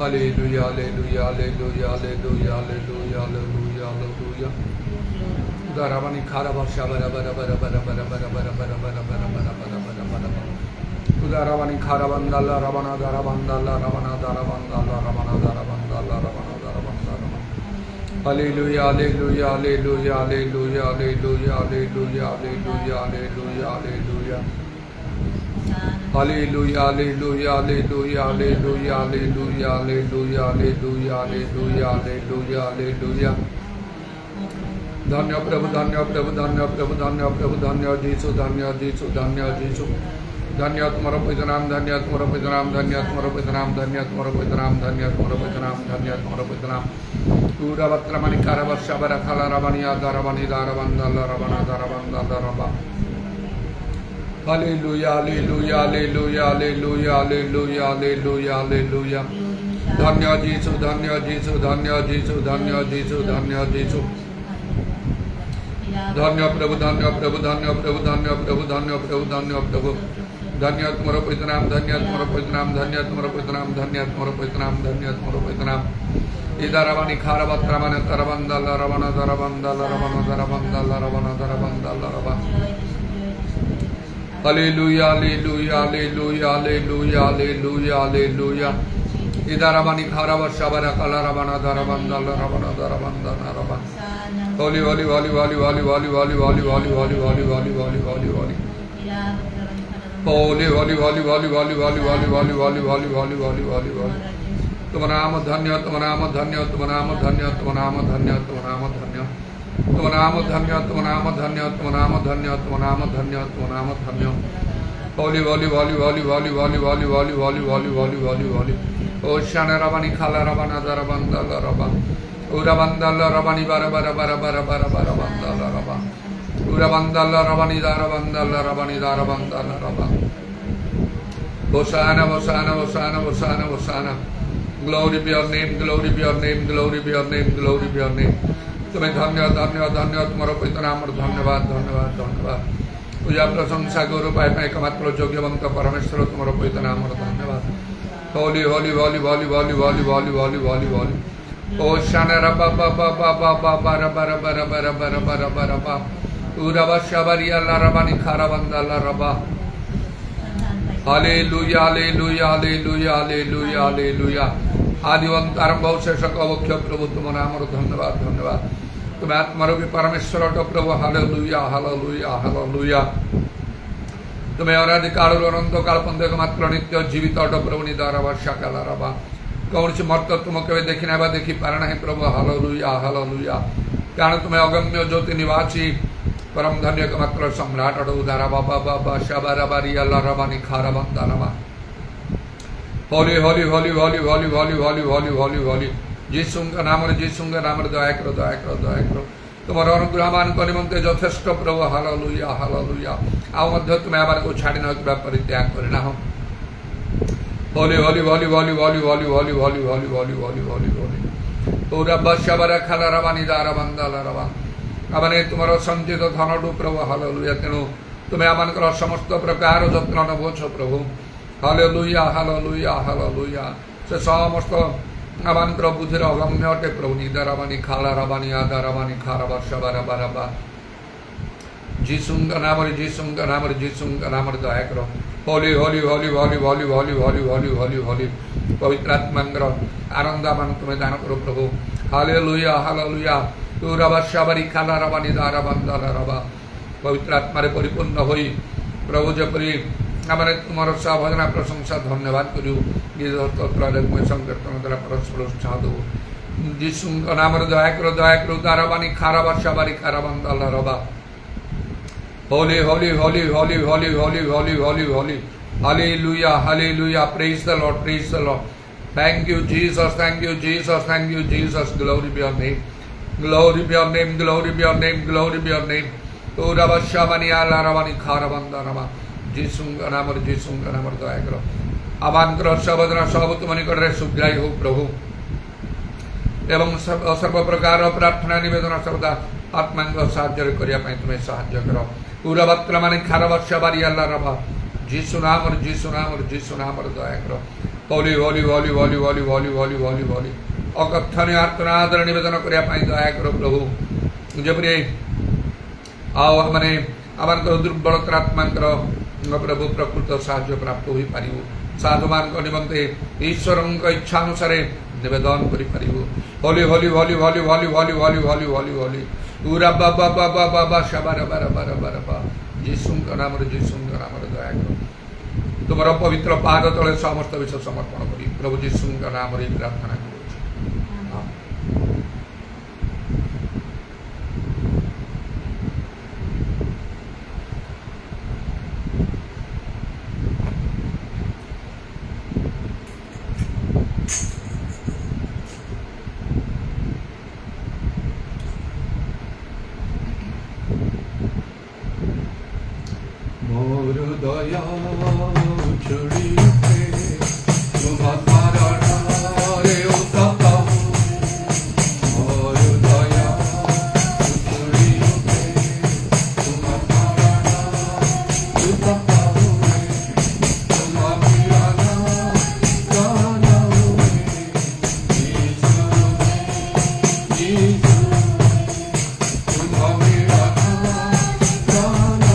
Hallelujah, hallelujah, hallelujah, hallelujah, hallelujah, hallelujah, hallelujah. Daravani Karaba Shabara Bara Bara Bara Bara Bara Bara Bara Bara Bara Bara Bara Bara Bara Bara. Daravani Karavandala Ravana Daravandala Ravana Daravandala Ravana Daravandala Ravana Daravandala. Hallelujah, hallelujah, hallelujah, hallelujah, hallelujah, hallelujah, hallelujah, hallelujah, hallelujah. Hallelujah, hallelujah, hallelujah, hallelujah, hallelujah, hallelujah, hallelujah, hallelujah, hallelujah, hallelujah. Dhanya Prabhu, Dhanya Prabhu, Dhanya Prabhu, Dhanya Prabhu, Dhanya Jisu, Dhanya Jisu, Dhanya Jisu. Dhanya Tumhara Pavitra Naam, Dhanya Tumhara Pavitra Naam, Dhanya Tumhara Pavitra Naam, Dhanya Tumhara Pavitra Naam, Dhanya Tumhara Pavitra Naam, Dhanya Tumhara Pavitra Naam. Pura Vatramani Karavasha Barakhala Ravani Adaravani Daravandala Ravana Daravandala Rava. Hallelujah, hallelujah, hallelujah, hallelujah, hallelujah, hallelujah, hallelujah. Dhanya Jisu, Dhanya Jisu, Dhanya Jisu, Dhanya Jisu, Dhanya Jisu. Dhanya Prabhu, Dhanya Prabhu, Dhanya Prabhu, Dhanya Prabhu, Dhanya Prabhu, Dhanya Prabhu. Dhanya Tumhara Pavitra Naam, Dhanya Tumhara Pavitra Naam, Dhanya Tumhara Pavitra Naam, Dhanya Tumhara Pavitra Naam, Dhanya Tumhara Pavitra Naam. Idaravani Kharavantramana Taravandala Ravana Daravandala Ravana Daravandala Ravana Daravandala Ravana. Hallelujah, hallelujah, hallelujah, hallelujah, hallelujah, hallelujah. Idaravani Kharavasha Barakhala Ravana Daravandala Ravana Daravandala Ravana. Holy, holy, holy, holy, holy, holy, holy, holy, holy, holy, holy, holy, holy, holy, holy. Holy, holy, holy, holy, holy, holy, holy, holy, holy, holy, holy, holy, holy, holy. Tum naam dhanya, tum naam dhanya, tum naam dhanya, tum naam dhanya, tum naam dhanya. Tum naam dhanya, tum naam dhanya, tum naam dhanya, tum naam dhanya, tum naam dhanya. Holy, holy, holy, holy, holy, holy, holy, holy, holy, holy, holy, holy, holy. Oshana Ravani Khala Ravana Daravandala Rava. Uravandala Ravani Bara Bara Bara Bara Bara Bara Vandala Rava. Uravandala Ravani Daravandala Ravani Daravandala Rava. Hosanna, Hosanna, Hosanna, Hosanna, Hosanna. Glory be your name, glory be your name, glory be your name, glory be your name. तुम्हें धन्य धन्य धन्य तुम्हारा पवित्र नाम और धन्यवाद धन्यवाद धन्यवाद पूजा प्रशंसा गौरव पाए पाए एकमात्र योग्यवंत परमेश्वर तुम्हारा पवित्र नाम और धन्यवाद होली होली होली होली होली होली होली होली होली होली ओ शाना रबा बाबा बाबा बाबा रबा रबा रबा रबा रबा रबा रबा उरबा शबरी अल्लाह रबानी खारा बंदा अल्लाह रबा hallelujah hallelujah hallelujah hallelujah hallelujah आदिवंत आरंभ शेष अवक्ष प्रभु तुम नाम और धन्यवाद धन्यवाद तुम्हें आत्मरूपी परमेश्वर प्रभु हालेलुया हालेलुया हालेलुया तुम्हें अनादिकाल अनंत काल पंदेक मात्र नित्य जीवित अट प्रभु निदार वर्षा काल रबा कौन सी मर्त तुम केवे देखी ना देखी पार ना प्रभु हालेलुया हालेलुया कारण तुम्हें अगम्य ज्योति निवासी परम धन्य मात्र सम्राट अट उदारा बाबा बाबा शबारा बारी अल्लाह रबानी खारा बंदा रमा होली होली होली होली होली होली होली होली होली होली जीशुंग नाम दया करो दया करो दया करो तुम्हार अनुग्रह मान निमंते यथेष्ट प्रभु हालेलुया हालेलुया आउ मध्य तुम्हें आबार को छाड़ी न परित्याग करे ना होली होली होली होली होली होली होली होली होली होली होली होली होली तो रब्बा शबरा खाला रवानी दारा बंदाला रवा आमने तुम्हार संचित धनडु प्रभु हालेलुया तेणु तुम्हें आमानकर समस्त प्रकार यत्न नबोछ प्रभु हालेलुया हालेलुया हालेलुया से समस्त आमानकर बुद्धिर अगम्य अटे प्रभु निदा रवानी खाला रवानी आदा रवानी खारा बर्षबा रबा रबा जीशुंग नाम दया करो होली होली होली होली होली होली होली होली होली होली पवित्रात्मांगर आनंदामान तुम्हें दान करो प्रभु हालेलुया हालेलुया तू रबा शबरी खाला रवानी दारा बंदाला रबा पवित्रात्मारे परिपूर्ण होई प्रभु जपरी आमने तुम्हार भजना प्रशंसा धन्यवाद करू गीतोत्तरमय संकीर्तन द्वारा परस्पर उत्साह दो जीशु नाम दया करो दाराबानी खाराबा शबारी खाराबंदाला रबा Holi Holi Holi Holi Holi Holi Holi Holi Holi hallelujah hallelujah praise the Lord thank you Jesus thank you Jesus thank you Jesus glory be your name glory be your name glory be your name glory be your name तो रबा शबानी आला रबानी खाराबंदा रबा जीशुंग नाम दया करो आमानकर सबदना सब तुम निकट सुग्राही हो प्रभु एवं सर्व प्रकार प्रार्थना निवेदन सर्वदा आत्मांग साहाଯ୍ୟ करने तुम्हें साहाଯ୍य कर पूरा माने खार वर्ष बारी अल्लाह रबा जीशु नाम दया कर होली होली होली होली होली होली होली होली होली अकथनीय आर्तनादर निवेदन करिया पाई दया करो प्रभु जेपरि आओ माने आमर दुर्बलता आत्मांकर प्रभु प्रकृत साहाय्य प्राप्त हो पारिबो साधुमान निमंते ईश्वर इच्छा अनुसार निवेदन करि पारिबो होली होली होली होली होली होली होली होली होली होली पूरा बाबा बाबा बाबा शबर बर बर बर बा यीशु नाम रे दया करो तुम्हारा पवित्र पाद तले समस्त विषय समर्पण करी प्रभु यीशु नाम रे प्रार्थना करू मोर दया छुड़ी तुम रे उताता मोर दया छुड़ी तुम उताता तुम पियाना गाना यीशु यीशु तुम मेरा गाना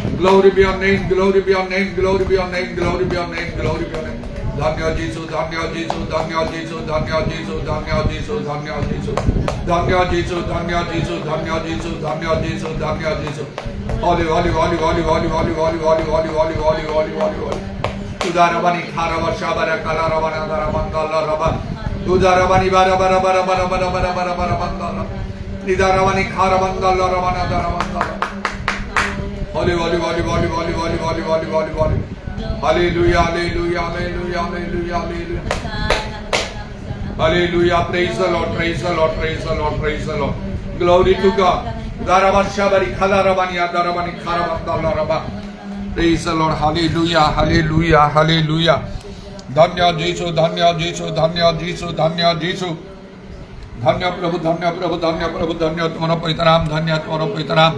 Glory be your name, glory be your name, glory be your name, glory be your name, glory be your name. Dhanya Jesu, Dhanya Jesu, Dhanya Jesu, Dhanya Jesu, Dhanya Jesu, Dhanya Jesu. Dhanya Jesu, Dhanya Jesu, Dhanya Jesu, Dhanya Jesu, Dhanya Jesu. Holy, holy, holy, holy, holy, holy, holy, holy, holy, holy, holy, holy, holy, holy. Udarabani Kharava Shabara Kalaravana Daramandala Rabba. Udarabani Bara Bara Bara Bara Bara Bara Bara Bara Mandala. Nidaravani Kharavandala Ravana Daramandala. Holy, holy, holy, holy, holy, holy, holy, holy, holy, holy. Hallelujah, hallelujah, hallelujah, hallelujah, hallelujah. Hallelujah, praise the Lord, praise the Lord, praise the Lord, praise the Lord. Glory to God. Daravashabari Kalaravani Daravani Kharavandala Rabba. Praise the Lord, hallelujah, hallelujah, hallelujah. Dhanya Jesu, Dhanya Jesu, Dhanya Jesu, Dhanya Jesu. Dhanya Prabhu, Dhanya Prabhu, Dhanya Prabhu, Dhanya Tumara Paitaram, Dhanya Tumara Paitaram.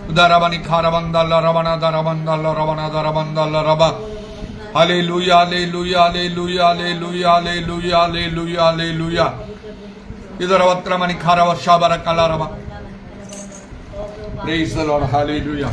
Daravani Kharavandala Ravana Daravandala Ravana Daravandala Rabba. Hallelujah, hallelujah, hallelujah, hallelujah, hallelujah, hallelujah, hallelujah. Idaravatramani Kharavashabara Kalarava. Praise the Lord, hallelujah.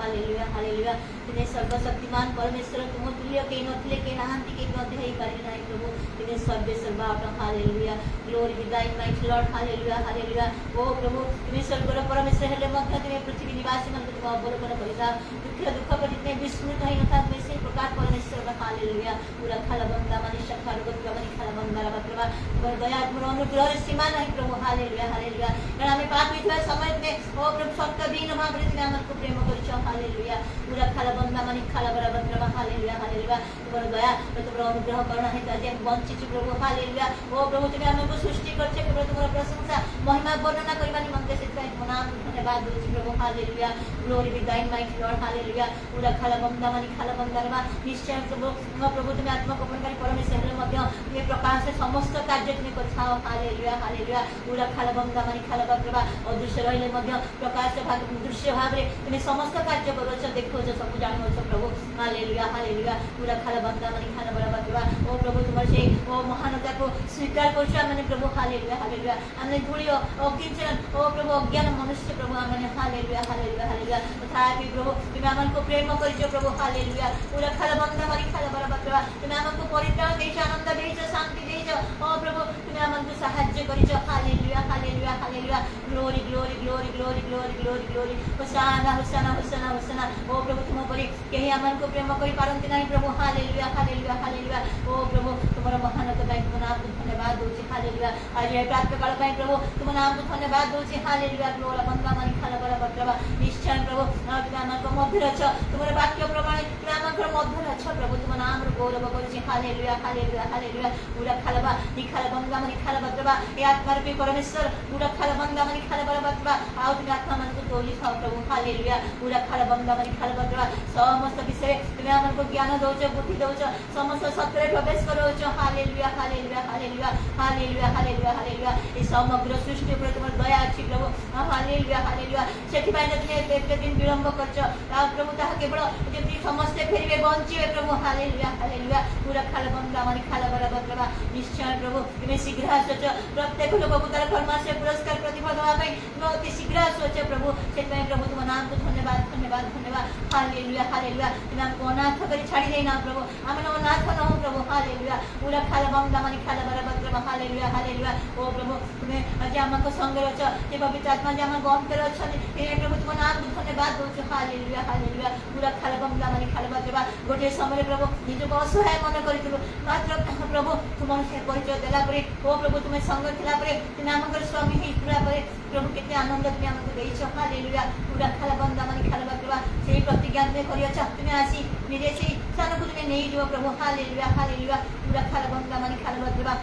Hallelujah hallelujah तिने सर्वशक्तिमान परमेश्वर तुम तुल्य के नथिले के नाहंती के मध्य हेई पारि नाही प्रभु तिने सर्वे सर्वाट हालेलुया ग्लोरी बी दाइन माइटी लॉर्ड हालेलुया हालेलुया ओ प्रभु तिने स्वर्गर परमेश्वर हेले मध्य तिने पृथ्वी निवासी मन तुम अवलोकन करिता दुख दुख पर जितने विस्मृत है नथा में से प्रकार परमेश्वर हालेलुया पूरा खालबंदा माने शखार गोत्र माने खालबंदा रबत्रवा पर दया तुम अनुग्रह सीमा नहीं प्रभु हालेलुया हालेलुया कारण हमें पापी हुआ समय में ओ प्रभु सत्य दिन भाव रे तिने हमको प्रेम करिछ हालेलुया पूरा खालबंदा माने खालबरा बत्रवा हालेलुया हालेलुया तुम दया तुम अनुग्रह करना है आज हम वंचित प्रभु हालेलुया ओ प्रभु तुम हमको सृष्टि करछ केवल तुम प्रशंसा महिमा वर्णना करबा निमंते से तुम नाम धन्यवाद दोछि प्रभु हालेलुया ग्लोरी बी दाइन माइटी लॉर्ड हालेलुया पूरा खालबंदा माने खालबंदा रमा निश्चय प्रभु तुम आत्मकपनकारी परमेश्वर हेले मध्य ये प्रकाश से समस्त कार्य तुम करछाओ हालेलुया हालेलुया पूरा खालबंदा माने खालबत्रवा अदृश्य रहिले मध्य प्रकाश भाग दृश्य भाव रे तुम समस्त कार्य करछ देखो जो सब जानो छ प्रभु हालेलुया हालेलुया पूरा खालबंदा माने खालबत्रवा ओ प्रभु तुम से ओ महानता को स्वीकार करछ माने प्रभु हालेलुया हालेलुया हमने धूलियो ओ किंचन ओ प्रभु अज्ञान मनुष्य प्रभु हमने हालेलुया हालेलुया हालेलुया तथापि प्रभु तुम हमको प्रेम करछ प्रभु हालेलुया पूरा खालबंदा माने खालबत्रवा तुम हमको परित्राण देछ आनंद देछ शांति देछ ओ प्रभु तुम हमको सहाय्य करिछ hallelujah hallelujah hallelujah glory glory glory glory glory glory glory hosanna hosanna hosanna hosanna ओ प्रभु तुम परि केही हमको प्रेम करि पारंती नाही प्रभु हालेलुया हालेलुया हालेलुया ओ प्रभु तुमर महानता पई तुम नाम को धन्यवाद दोछि हालेलुया आज ये प्राप्त काल पई प्रभु तुम नाम को धन्यवाद दोछि हालेलुया ग्लोरा बंदा माने खालबरा बत्रवा निश्चय प्रभु तुम हमको मध्य छ तुमर वाक्य प्रमाण तुम हमको मध्य छ प्रभु तुम नाम रो गौरव करिछि हालेलुया हालेलुया हालेलुया पूरा खालबा नि खालबंदा माने खालबत्रवा ए आत्मा रूपी परमेश्वर पूरा खालबंदा माने खालबरा बत्रवा आ तुम आत्मा मन को तोली खाओ प्रभु हालेलुया पूरा खालबंदा माने खालबत्रवा समस्त विषय तुम हमको ज्ञान दोछ बुद्धि दोछ समस्त सत्य रे प्रवेश करोछ hallelujah hallelujah hallelujah hallelujah hallelujah hallelujah ए समग्र सृष्टि पर तुम दया अछि प्रभु हालेलुया हालेलुया सेठी पाइ तुम एक दिन विलंब करछ आ प्रभु ताहा केवल जेति समस्त फेरिबे बंचिबे प्रभु हालेलुया हालेलुया पूरा खालबंदा माने खालबरा बत्रवा निश्चय प्रभु तुम शीघ्र आसछ प्रत्येक लोक को तार कर्म से पुरस्कार प्रतिफल दवा पई तुम अति शीघ्र आसछ प्रभु सेति प्रभु तुम नाम को धन्यवाद धन्यवाद धन्यवाद हालेलुया हालेलुया तुम हमको अनाथ करी छाड़ी देना प्रभु आमे अनाथ न हो प्रभु हालेलुया पूरा खालबंदा माने खालबरा बत्रवा हालेलुया हालेलुया ओ प्रभु तुम आज हमको संग रछ जे पवित्र आत्मा जे हम गम कर छ ए प्रभु तुम नाम को धन्यवाद दोछ हालेलुया हालेलुया पूरा खालबंदा माने खालबत्रवा गोटे समय प्रभु निज को असहाय मन करितु मात्र प्रभु तुम से परिचय देला परे ओ प्रभु तुम संग थिला परे तुम हमको स्वामी ही पूरा परे प्रभु केते आनंद तुम हमको देइछ हालेलुया पूरा खालबंदा माने खालबत्रवा सेही प्रतिज्ञा तुम करियछ तुम आसी निजे से स्थान को तुम नै जो प्रभु हालेलुया हालेलुया पूरा खालबंदा माने खालबत्रवा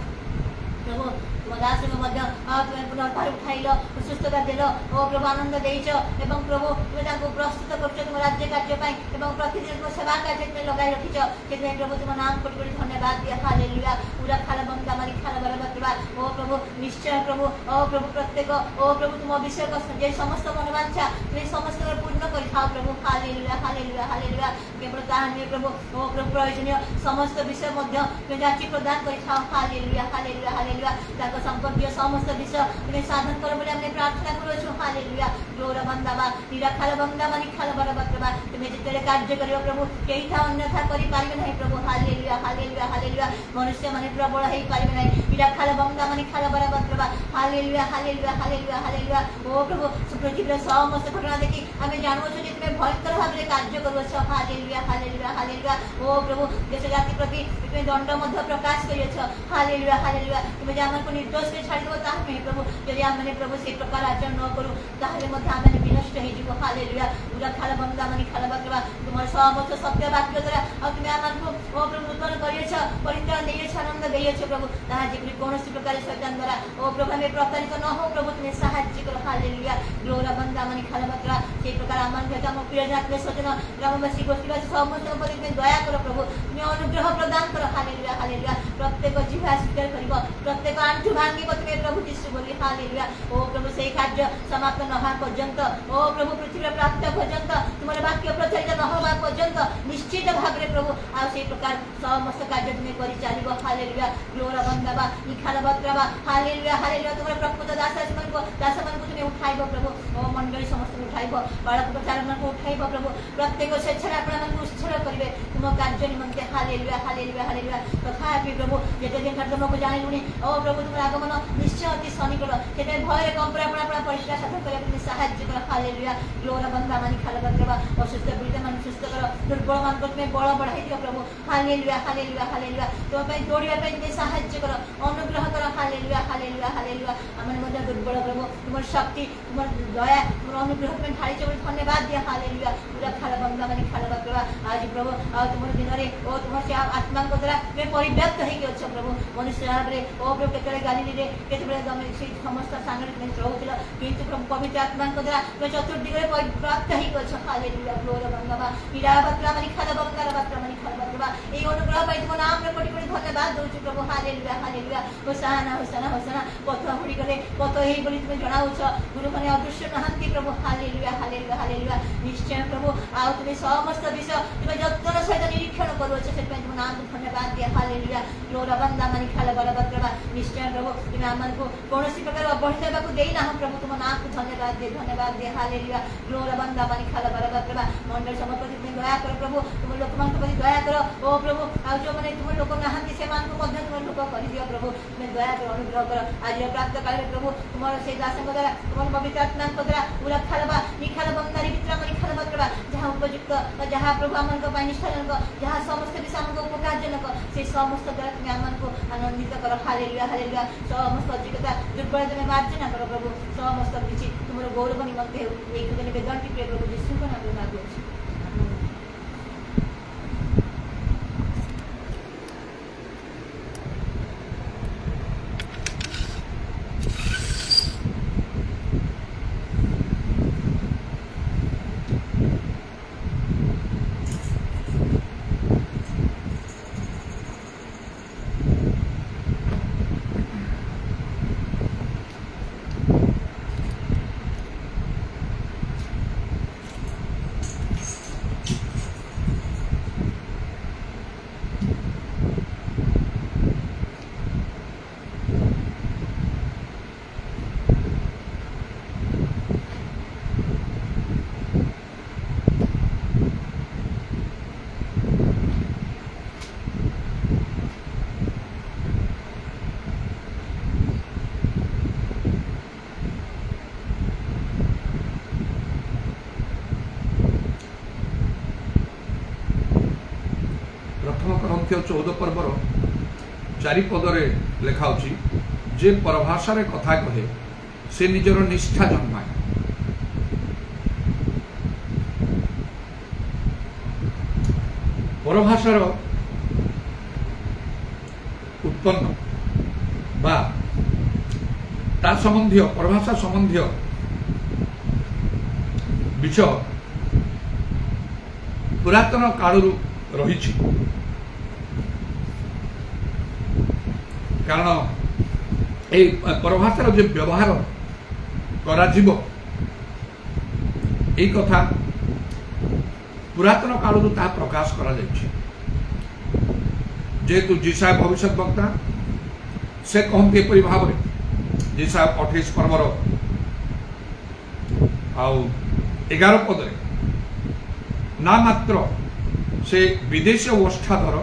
प्रभु तुम दास में मध्य तुम पुनर्भार उठाइल सुस्थता देल ओ प्रभु आनंद देइछ एवं प्रभु तुम ताको प्रस्तुत करछ तुम राज्य कार्य पई एवं प्रतिदिन को सेवा कार्य में लगाई रखिछ केते प्रभु तुम नाम कोटि कोटि धन्यवाद दिया हालेलुया पूरा खालबंदा माने खालबरा बत्रवा ओ प्रभु निश्चय प्रभु ओ प्रभु प्रत्येक ओ प्रभु तुम विषय को जे समस्त मनोवांछा तुम समस्त पूर्ण करि थाओ प्रभु हालेलुया हालेलुया हालेलुया केवल ताहानी प्रभु ओ प्रभु प्रयोजनीय समस्त विषय मध्य तुम जाची प्रदान करि थाओ हालेलुया हालेलुया हालेलुया ताको संपर्कीय समस्त विषय तुम साधन कर बोले हमने प्रार्थना करो छु हालेलुया ग्लोरा बंदावा निरा खालबंदा माने खालबरा बत्रवा तुम जेते कार्य करियो प्रभु केही था अन्यथा करि पारिबे नहीं प्रभु हालेलुया हालेलुया हालेलुया मनुष्य माने प्रबल हेई पारिबे नहीं निरा खालबंदा माने खालबरा बत्रवा हालेलुया हालेलुया हालेलुया हालेलुया ओ प्रभु पृथ्वीर समस्त घटना देखि हमें जानो छु जे तुम भयंकर भाव रे कार्य करो छ हालेलुया हालेलुया हालेलुया ओ प्रभु देश जाति प्रति तुम दंड मध्य प्रकाश करियो छ हालेलुया हालेलुया तुम जे हमको निर्दोष के छाड़ी दो ताह में प्रभु यदि हमने प्रभु से प्रकार आचरण न करू ताहले मध्य हमने विनष्ट हे जीव हालेलुया पूरा खालबंदा माने खालबत्रवा तुमर समस्त सत्य वाक्य द्वारा और तुम हमको ओ प्रभु नूतन करियो छ परित्राण देइयो छ आनंद देइयो छ प्रभु ताहा जे कोनोसी प्रकार शैतान द्वारा ओ प्रभु हमें प्रतारित न हो प्रभु तुम सहाय्य करो हालेलुया ग्लोरा बंदा माने खालबत्रवा से प्रकार आमान के हम प्रिय जातले सजन ग्रामवासी गोष्ठीवासी समस्त पर तुम दया करो प्रभु तुम अनुग्रह प्रदान करो हालेलुया हालेलुया प्रत्येक जीव स्वीकार करिवो प्रत्येक आंठु भांगी तुम प्रभु यीशु बोली हालेलुया ओ प्रभु से कार्य समाप्त न होवा पर्यंत ओ प्रभु पृथ्वी प्राप्त पर्यंत तुमर वाक्य प्रचारित न होवा पर्यंत निश्चित भाव रे प्रभु आ से प्रकार समस्त कार्य तुम करि चालिबो हालेलुया ग्लोरा बंदावा इ खालबत्रवा हालेलुया हालेलुया तुमर प्रभु दास मन को तुम उठाइबो प्रभु ओ मंडली समस्त उठाइबो उठाइब बालक प्रचार उठाइब प्रभु प्रत्येक स्वेच्छा आपण उत्सर्ग करेंगे तुम कार्य निमंते हालेलुया हालेलुया हालेलुया तथापि प्रभु जेते दिन तुमको जाणुनी ओ प्रभु तुम आगमन निश्चय अति सनिकट से भय कम अपना परिश्रा साधन करने साहाଯ୍य कर हालेलुया ग्लोरा बंदा मानी खाल करवा असुस्थ पीड़ित मान सुस्थ कर दुर्बल मान को तुम्हें बल बढ़ाई दियो प्रभु हालेलुया हालेलुया हालेलुया तुम दौड़ा तुम्हें साहाଯ୍य कर अनुग्रह कर हालेलुया हालेलुया हालेलुया आम दुर्बल प्रभु तुम शक्ति तुम दया तुम अनुग्रह तुम्हें ढाई चल धन्यवाद दिया हालेलुया पूरा खाल बंदा मानी खाल करवा आज प्रभु तुम दिन में ओ तुम से आत्मा द्वारा तुम्हें परिव्याप्त हो प्रभु मनुष्य भाव में ओ प्रभु केतरे गाली के समस्त सांगे तुम चलुल किंतु प्रभु पवित्र आत्मा द्वारा तुम चतुर्दिग प्राप्त हो हालेलुया ग्लोरी बंदा पीड़ा बात्रा मानी खाल बंगार बात्रा मानी खाल बंगा ये अनुग्रह पाई तुम नाम कोटि कोटि धन्यवाद दूँ प्रभु हालेलुया हालेलुया होसाना होसाना होसाना पथ हुड़ी गले पथ ही बोली तुम जनाऊछ गुरु मैंने अदृश्य नहांती प्रभु हालेलुया हालेलुया हालेलुया निश्चय प्रभु आ तुम समस्त विषय तुम जतन सहित निरीक्षण करुछ से तुम नाम धन्यवाद दिया हालेलुया ग्लोरी बंदा मानी खाल बरबद्रवा निश्चय प्रभु तुम आमको कौन प्रकार अवहेला को देना प्रभु तुम नाम को धन्यवाद दे हालेलुया ग्लोरी बंदा मानी खाल बरबद्रवा मंडल समप्रति तुम दया कर प्रभु तुम लोक मान प्रति दया कर ओ प्रभु आ जो मैंने तुम लोक नहांती से मान को तुम लोक कर दियो प्रभु तुम दया कर अनुग्रह कर आज प्राप्त काल प्रभु तुम से दास द्वारा तुम पवित्र आत्मा द्वारा पूरा खालबा निखाल बंदारी मित्र मानी खाल बरबद्रवा जहाँ उपयुक्त जहाँ प्रभु आम निष्ठाजनक जहाँ समस्त विषय आमको उपकारजनक से समस्त द्वारा तुम आमको आनंदित कर हालेलुया हालेलुया समस्त अधिकता दुर्बल तुम मार्जना कर प्रभु समस्त किसी तुम गौरव निमंते एक निवेदन प्रिय प्रभु यीशु को नाम मांगुछि Corinthians 14 पर्वर 4 पदरे लेखा जे परभाषा कथा कहे से निजर निष्ठा जन्माए परभाषार उत्पन्न बा ता संबंधी परभाषा संबंधी विषय पुरातन काल रही कारण ए परभाषार जो व्यवहार करा कथा पुरातन काल ता प्रकाश करा जेहेतु जीसा भविष्य वक्ता से कहते एपरी भाव में जीसा 28 पर्वर 11 पदरे ना मात्र से विदेशी ओष्ठाधर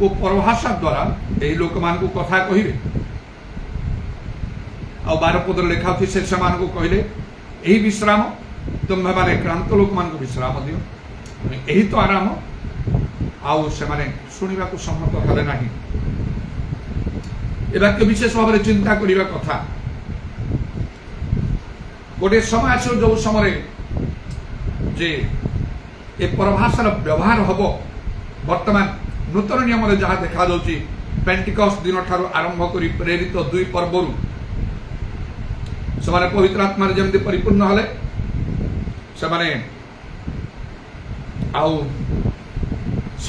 और परभाषा द्वारा यही लोक मान को कथा कहे आ 12 पदर लेखा से कहले यही विश्राम तुम मैंने क्रांत लोक मान को विश्राम दियो यही तो आराम आउ से शुणा को सम्मत हेले ना वाक्य विशेष भाव में चिंता करने कथा गोटे समय आस जो समय जे ए परभाषार व्यवहार हम वर्तमान नूतन नियम जहाँ देखा पेंटिकस्ट दिन ठार आरंभ कर प्रेरित 2 पर्वर से पवित्र आत्मा जमी परिपूर्ण हेले से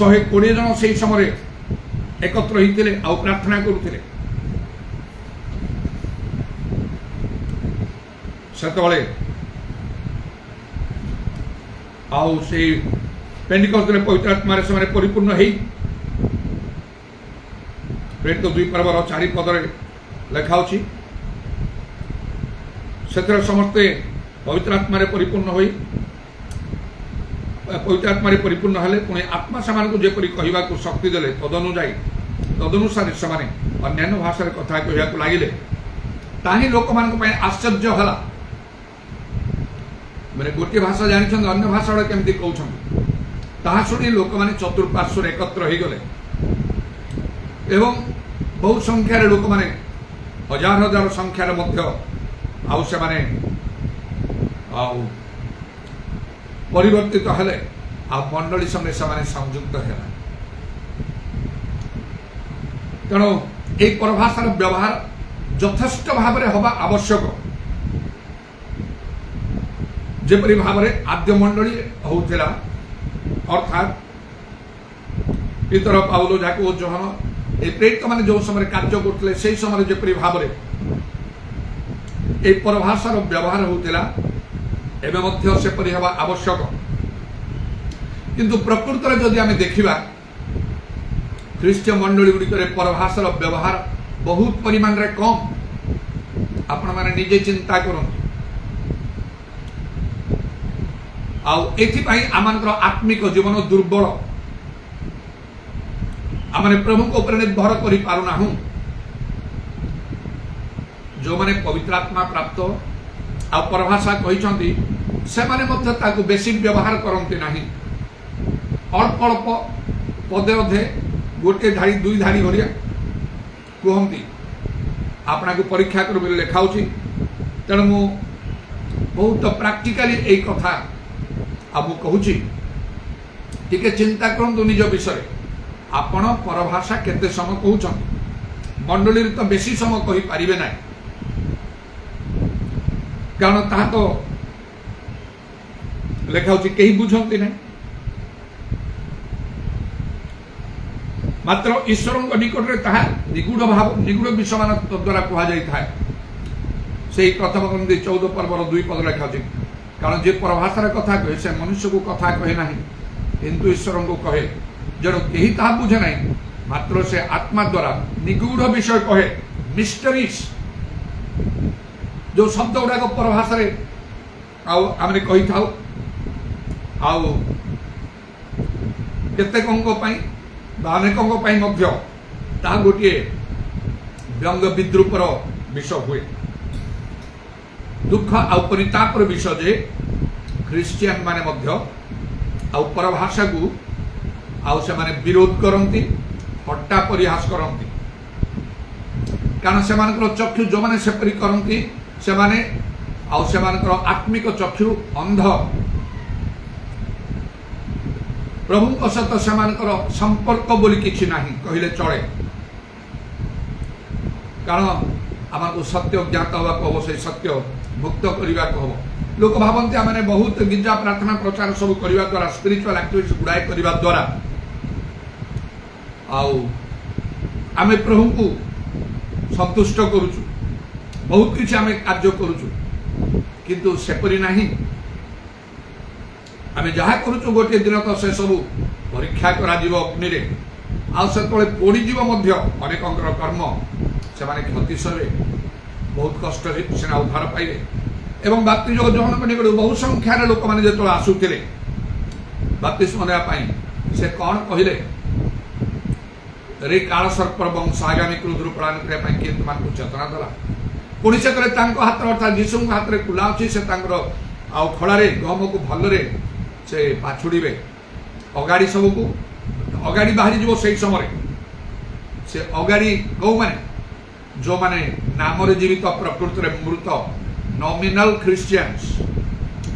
120 जन से समय एकत्र होते प्रार्थना करुले से पेंटिकस्ट दिन पवित्र आत्मा से परिपूर्ण हो प्रेरित 2 पर्वर 4 पदरे लेखा से समस्ते पवित्र आत्मा परिपूर्ण हो पवित्र आत्मा परिपूर्ण हेले पुणी आत्मा से जेपरी कहवाक शक्ति देले तदनुसार से अन्य भाषा कथा कहवाक लगे ताही लोक मान आश्चर्य है मैंने गोटे भाषा जानते अन्य भाषा केमती कहते ताहा शुणी लोक मैंने चतुर्पार्श्वर एकत्र हो गले एवं बहु संख्यार लोक मैंने हजार हजार संख्यार मध्य आउ से माने परिवर्तित हेले आ मंडली संगे से संयुक्त है तेणु ये परभाषार व्यवहार यथेष्ट भाव में हवा आवश्यक जेपरी भाव में आद्य मंडली होता अर्थात पीतर पाउलो जाको जोहन ए प्रेरित माने जो समय कार्य करते से समय जेपरी भाव में ए परभाषार व्यवहार होता एवं सेपरी हवा आवश्यक किंतु प्रकृत में जदि आम देखा ख्रीष्टीय मंडली गुड़िक परभाषार व्यवहार बहुत परिमाण रे कम आपण माने निजे चिंता करूँ आमर आत्मिक जीवन दुर्बल आम प्रभु को ऊपर निर्भर कर पारुना जो माने पवित्र आत्मा प्राप्त आ परभाषा कहते से माने बेसी व्यवहार करते नहीं अल्प अल्प पदे अधे गोटे धाड़ी दुई धाड़ी भरिया कहती आपना को परीक्षा कर लिखाऊ तेणु मु बहुत प्राक्टिकाली यही कथा अब कहूँ टिके चिंता करूँ निज विषय आपण परभाषा केते समय कहते मंडली तो बेसी समय कही पारिबे ना कारण ता तो लिखाऊ कहीं बुझती ना मात्र ईश्वर निकट में निगूढ़ भाव निगूढ़ विषय मान द्वारा कहुए से प्रथम ग्रंथि 14 पर्वर 2 पद लिखा कारण जे परभाषार कथा कहे से मनुष्य को कथा कहे ना किंतु ईश्वर को कहे जन कहीं ता बुझे ना मात्र से आत्मा द्वारा निगूढ़ विषय कहे मिस्टरीज जो शब्द गुड़ाक परभाषा आम कही था अनेकों गोटे व्यंग विद्रूपर विषय हुए दुख आ परितापर विषय जे ख्रीस्टियन माने मध्य परभाषा को से माने विरोध करती हट्टा परिहास करती कारण से चक्षु जो मैंने सेपरी करती से आत्मिक चक्षु अंध प्रभु सहित से संपर्क बोली किसी ना कहले चले कारण आमको सत्य ज्ञात हवा हम से सत्य मुक्त करने को हम लोक भावती आम बहुत गिरजा प्रार्थना प्रचार सब करने द्वारा स्पिरिचुअल एक्टिविटीज गुड़ाए करने द्वारा आम प्रभु को संतुष्ट करुचु बहुत किसी आम कार्य करुचु किंतु सेपरी नहीं आम जहाँ करुचु गोटे दिन तो से सब परीक्षा करा अग्नि से पोड़ीज अनेक कर्म से क्षति सहे बहुत कष्ट से उद्धार पाइले एवं बाप्तिस्म ग्रहण करने बहु संख्यार लोक मैंने जो आसुले बाप्तिस्म देवाई से कौन कहले रे काल सर्पर वंश आगामी क्रोध पलायन करने किए तुमको चेतना देला पुणी से हाथ अर्थात जीशु हाथ में कुला अच्छी से खड़े गहम को भलरे से पाछुड़े अगाड़ी सबको अगाड़ी बाहरी जीव से समय से अगाड़ी गौ मैंने जो मैंने नाम जीवित प्रकृति में मृत नॉमिनल क्रिश्चियंस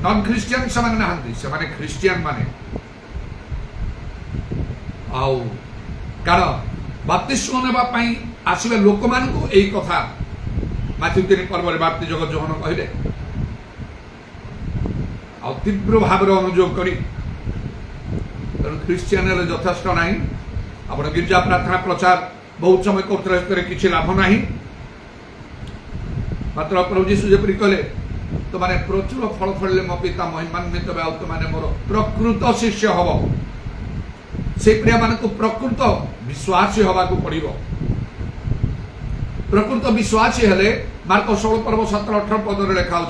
नॉन क्रिश्चियन से माने नहांती से माने क्रिश्चियन माने कारण बाप्तिस्म नेबा पई आसीबे लोक मान को एई कथा माथि 3 पर्व रे बाप्ति जगत जोहन कहले आ तीव्र भाव रे अनुयोग करी कारण क्रिश्चियन रे यथेष्ट नाही आपण गिरजा प्रार्थना प्रचार बहुत समय करते किसी लाभ ना मात्र प्रभु जीशु जेपरी कहले तो माने प्रचुर फल फलिले मो पिता महिमान्वित तो माने मोर प्रकृत शिष्य हम से प्रिया मान को प्रकृत विश्वासी हवा को पड़ो प्रकृत विश्वासी हेले मार्क 16 पर्व 17-18 पद लिखा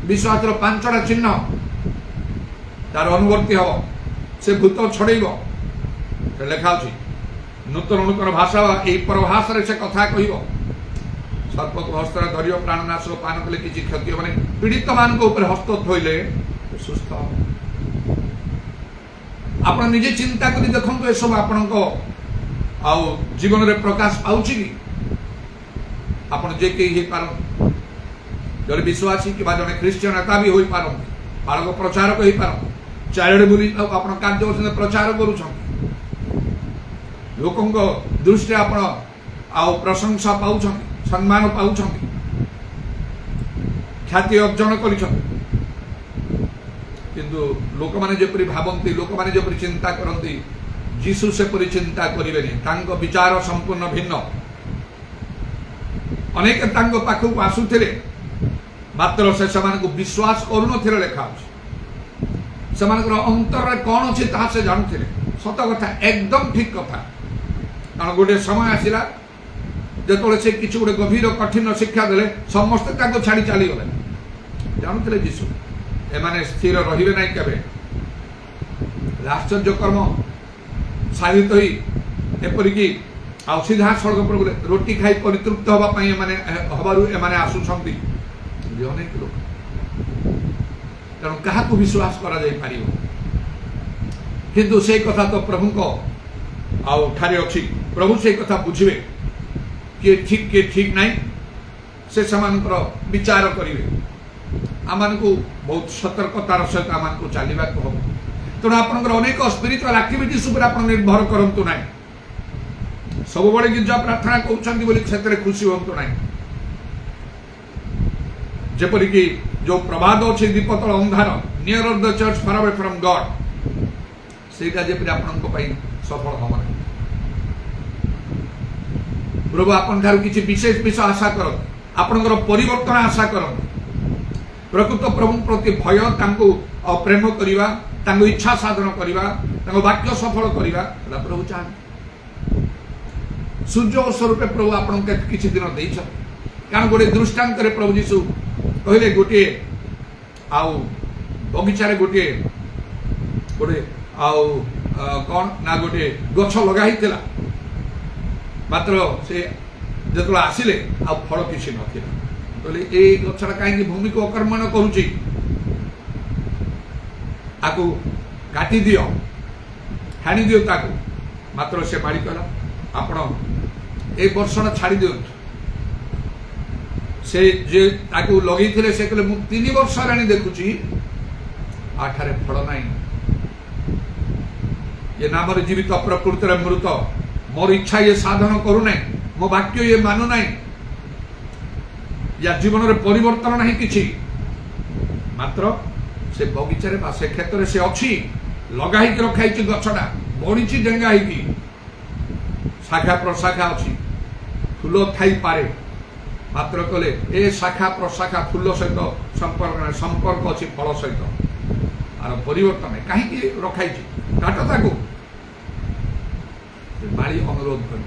विश्वास 5टा चिन्ह तार अनुवर्ती हम से भूत छड़ेब लेखा अच्छी नूतन नूतन भाषा यही परभाषा से कथा कह सर्प को हस्त धर प्राणनाश पान कले किसी क्षति माने पीड़ित मान हस्त थोइले सुस्थ आप निजे चिंता कर देखो ये सब आपण जीवन में प्रकाश पाऊँ कि आप जे कई पार जड़े विश्वासी कि जड़े ख्रीष्टियन नेता भी हो पारती बालक प्रचारक हो पारती चारिड़े बुली आप कार्य प्रचार करुँच लोकों दृष्टि आप प्रशंसा पाँच सम्मान पाँच ख्याति अर्जन कर लोक मैंने जपरी भावती लोक मैंने जपरी चिंता करती जीशु सेपरी चिंता करेंगे विचार संपूर्ण भिन्न अनेक पाखक आसुले मात्र से विश्वास करुन लेखा से अंतर कौन अच्छी से जानते सत कथा एकदम ठीक कथा कारण गोटे समय आसला जो से किसी गोटे गभीर कठिन शिक्षा देले समस्ते छाड़ी चलीगले जानते जीशु एमाने स्थिर रहिबे नहीं केबे आश्चर्य कर्म साधित हो एपरिकी आ सीधा सड़क पर रोटी खाई परितृप्त होगापाई एमाने आसुछंती अनेक लोग तेणु क्या विश्वास करा जाई पारिबो किंतु से कथा तो प्रभु को ठारे अच्छी प्रभु से कथा बुझे किए ठीक नहीं से समानकर विचार करेंगे आम को बहुत सतर्कतार सहित आम को चलने को हम तेणु आप अनेक स्पिरिचुअल एक्टिविटीज आप निर्भर करूँ ना सब बड़े गिरजा प्रार्थना कर खुशी हूँ ना जपरिक जो प्रवाद अच्छे दीपतल अंधार near the church far away from God सेटा जपरि आपन सफल हम प्रभु आपन ठार किसी विशेष विषय आशा कर आपनकर परिवर्तन आशा कर प्रकृत प्रभु प्रति भय प्रेम करवा इच्छा साधन करवा वाक्य सफल करवा प्रभु चाहते सूर्य स्वरूप प्रभु आपन किसी दिन दे कारण गोटे दृष्टांत प्रभु जीशु कहले गोटे बगीचारे गोटे गोटे कौन ना गोटे गछ लगा मात्र से जो आसिले फल किसी नाला कहले ये गछटा कहीं भूमि को अकर्मण करुच्ची आपको काटी दियो हाणी दियो ताको मात्र से माड़ी कहला आपण ए वर्षण छाड़ी दियो से जे ताको लगे थे से कहले मु 3 वर्ष रानी देखुची आठारे फल नहीं ये नाम जीवित प्रकृति मृत मोर इच्छा ये साधन करू ना मो वाक्य ये मानु ना या जीवन में परिवर्तन नहीं किछि मात्र से बगीचारे बा से क्षेत्र से अच्छी लगाई रखाई गछटा बढ़ी डेंगा होगी शाखा प्रशाखा अच्छी फूल थाई पारे मात्र कले ए शाखा प्रशाखा फूल सहित संपर्क अच्छी फल सहित आर परिवर्तन कहीं रखाई काट माड़ी अनुरोध कर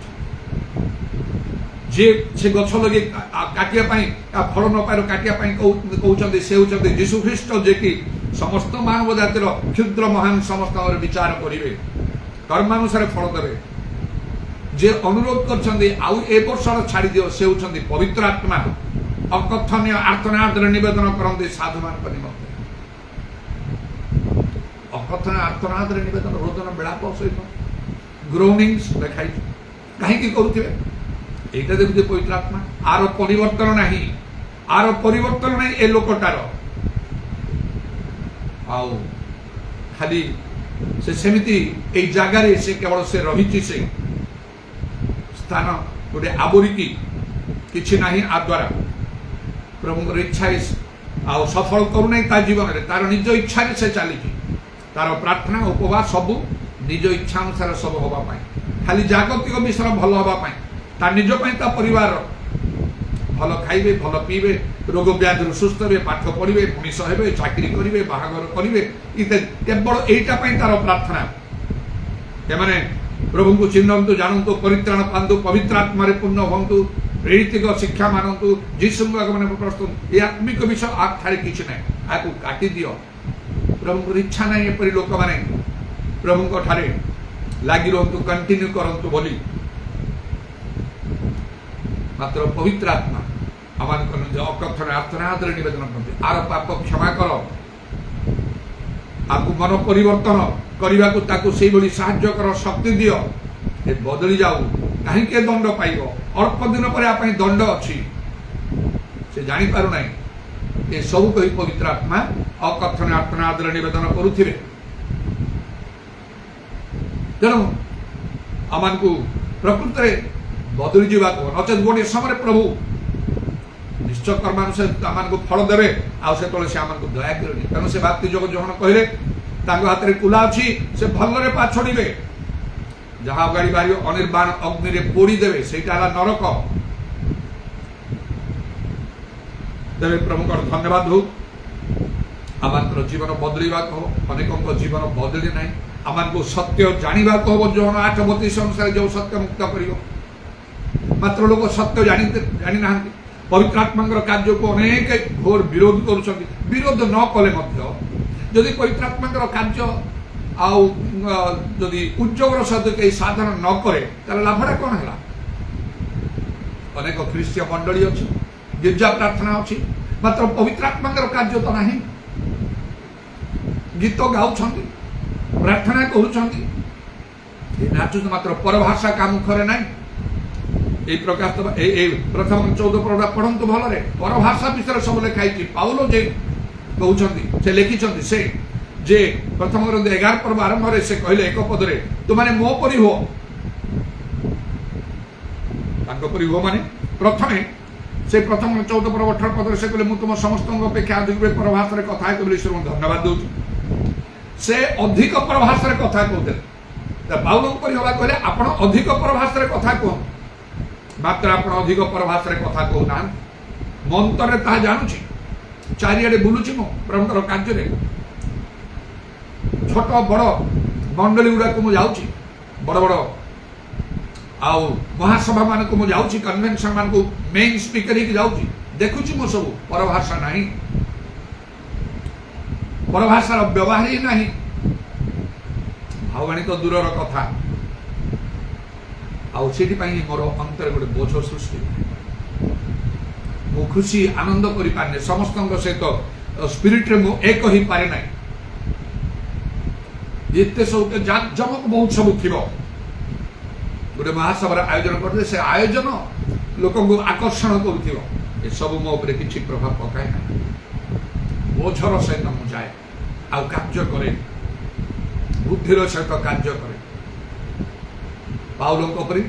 से गछ लगे काटियापाई फल न पार काटियापाई कहते से होती जीशु ख्रीष्ट जे कि समस्त मानव जातिर क्षुद्र महान समस्त विचार करेंगे कर्मानुसार फल देवे जे अनुरोध कर वर्ष छाड़ी दियो से होती पवित्र आत्मा अकथनीय आर्तनाद निवेदन करते साधु मान निमंत्रण अकथनीय आर्तनाद निवेदन रोदन विलाप सहित ग्रोनिंग्स देखाई कहीं करुवे এইটা দেখুছে পবিত্র আত্মা আর পরিবর্তন নাই আর পরিবর্তন নাই এ লোকটার আও খালি সে সেমিতি এই জায়গায় সে কেবল সে রহিছি সে স্থান গোটে আবরিকি কিছু নাই আ দ্বারা প্রভুଙ୍କର ইচ্ছা আও সফল করু নাই তা জীবନରେ তার নিজ ইচ্ছারে সে চালিছি তার প্রার্থনা উপবাস সবু নিজ ইচ্ছা অনুসারে সব হবা পাই খালি জাগতিক বিষয় ভাল হবা পাই ता निज परिवार भल खाइबे भल पीबे रोग व्याधि सुस्थ हे पाठ पढ़े मनीष हे चाकरी करेंगे बाहागर करेंगे इत्यादि केवल यहीटा तार प्रार्थना एमाने प्रभु को चिन्हतु जानतु परित्राण पातु पवित्र आत्मा पूर्ण हूँ प्रेरित शिक्षा मानतु जीशु आगमन प्रस्तुत ये आत्मिक विषय आप ठारे किसी ना आपको काटी दियो प्रभु इच्छा ना एपरी लोक मैंने प्रभु ठारे लगी रुहतु कंटिन्यू करंतु बोली मात्र पवित्र आत्मा आमान अकथन आर्तनाद निवेदन करते आर पाप क्षमा कर आपको मन परिवर्तन करने को ताकू से भली साहाय्य कर शक्ति दियो ए बदली जाऊ कहीं दंड पाइब अल्प दिन पर आप दंड अच्छी से जानी पारु नहीं ये सब कही पवित्र आत्मा अकथन आर्तनाद निवेदन करुथिबे तेणु आमान को प्रकृत में बदली जावा नचेत गोटे समय प्रभु निश्चय कर्मानुसार आमान को फल देवे आसे से आमान को दया कर तेणु से बाप्ति जोग जहन कहले हाथ में कुला अच्छी से भलरे पाछड़े जहाँ गाड़ी बाहर अनिर्बाण अग्नि रे पोड़ी देवे से नरक तेरे प्रभु धन्यवाद हो आम जीवन बदलवा हो अनेकों जीवन बदली ना आम को सत्य जाना हम जो 8:32 अनुसार जो सत्य मुक्त कर मात्र लोग सत्य जानी ना पवित्र आत्मा कार्य को अनेक घोर विरोध कर विरोध न कले जदि पवित्र आत्मा कार्य आदि उद्योगर सहित कहीं साधन न करे तार लाभटा कौन है अनेक ख्रीष्टीय मंडली अच्छी गिरजा प्रार्थना अच्छी मात्र पवित्र आत्मा कार्य तो नहीं गीत गाँव प्रार्थना करुँच नाचुच मात्र परभाषा का मुखरे ना प्रकाश प्रथम 14 पढ़ा पढ़ंतु भलरे परभाषा विषय सब लिखाई पाउलो जे कहते से लिखिं से जे प्रथम 11 पर्व आरंभ से कहले एक पदरे तुमने मो परी हो परी हो माने प्रथमे से प्रथम 14 पर्व 18 पदरे से कहले तुम समस्त अपेक्षा अधिक परभाषा कथा ईश्वर धन्यवाद दूँ से अधिक परभाषा कथा कहते पाउलो परी हवा कहले आपण अधिक परभाषा कथा कहते मात्र आप अधिक परभाषा कथा कहना मंत्र ता जानुची चारिआडे बुलुची मो प्रभुकर कार्य छोट बड़ मंडली गुड़ा को मुझे बड़ बड़ आउ महासभा मान को मुझे कन्वेंशन मान को मेन स्पीकर ही जाऊँगी देखुची मो सब परभाषा नहीं परभाषार व्यवहार ही नहीं भावगाणी तो दूरर कथा आईपाई मोर अंतर गोटे बोझ सृष्टि मु खुशी आनंद करि पारने समस्त सहित स्पिरिट रे मु एक ही पारे ना एते सब जमक बहुत सब थी गोटे महासभा आयोजन करते से आयोजन लोक आकर्षण कर सब मो उपरे किछि प्रभाव पकाए ना बोझर सहित मु जाए आ कार्य करे बुद्धिर सहित कार्य करे पाउलों परी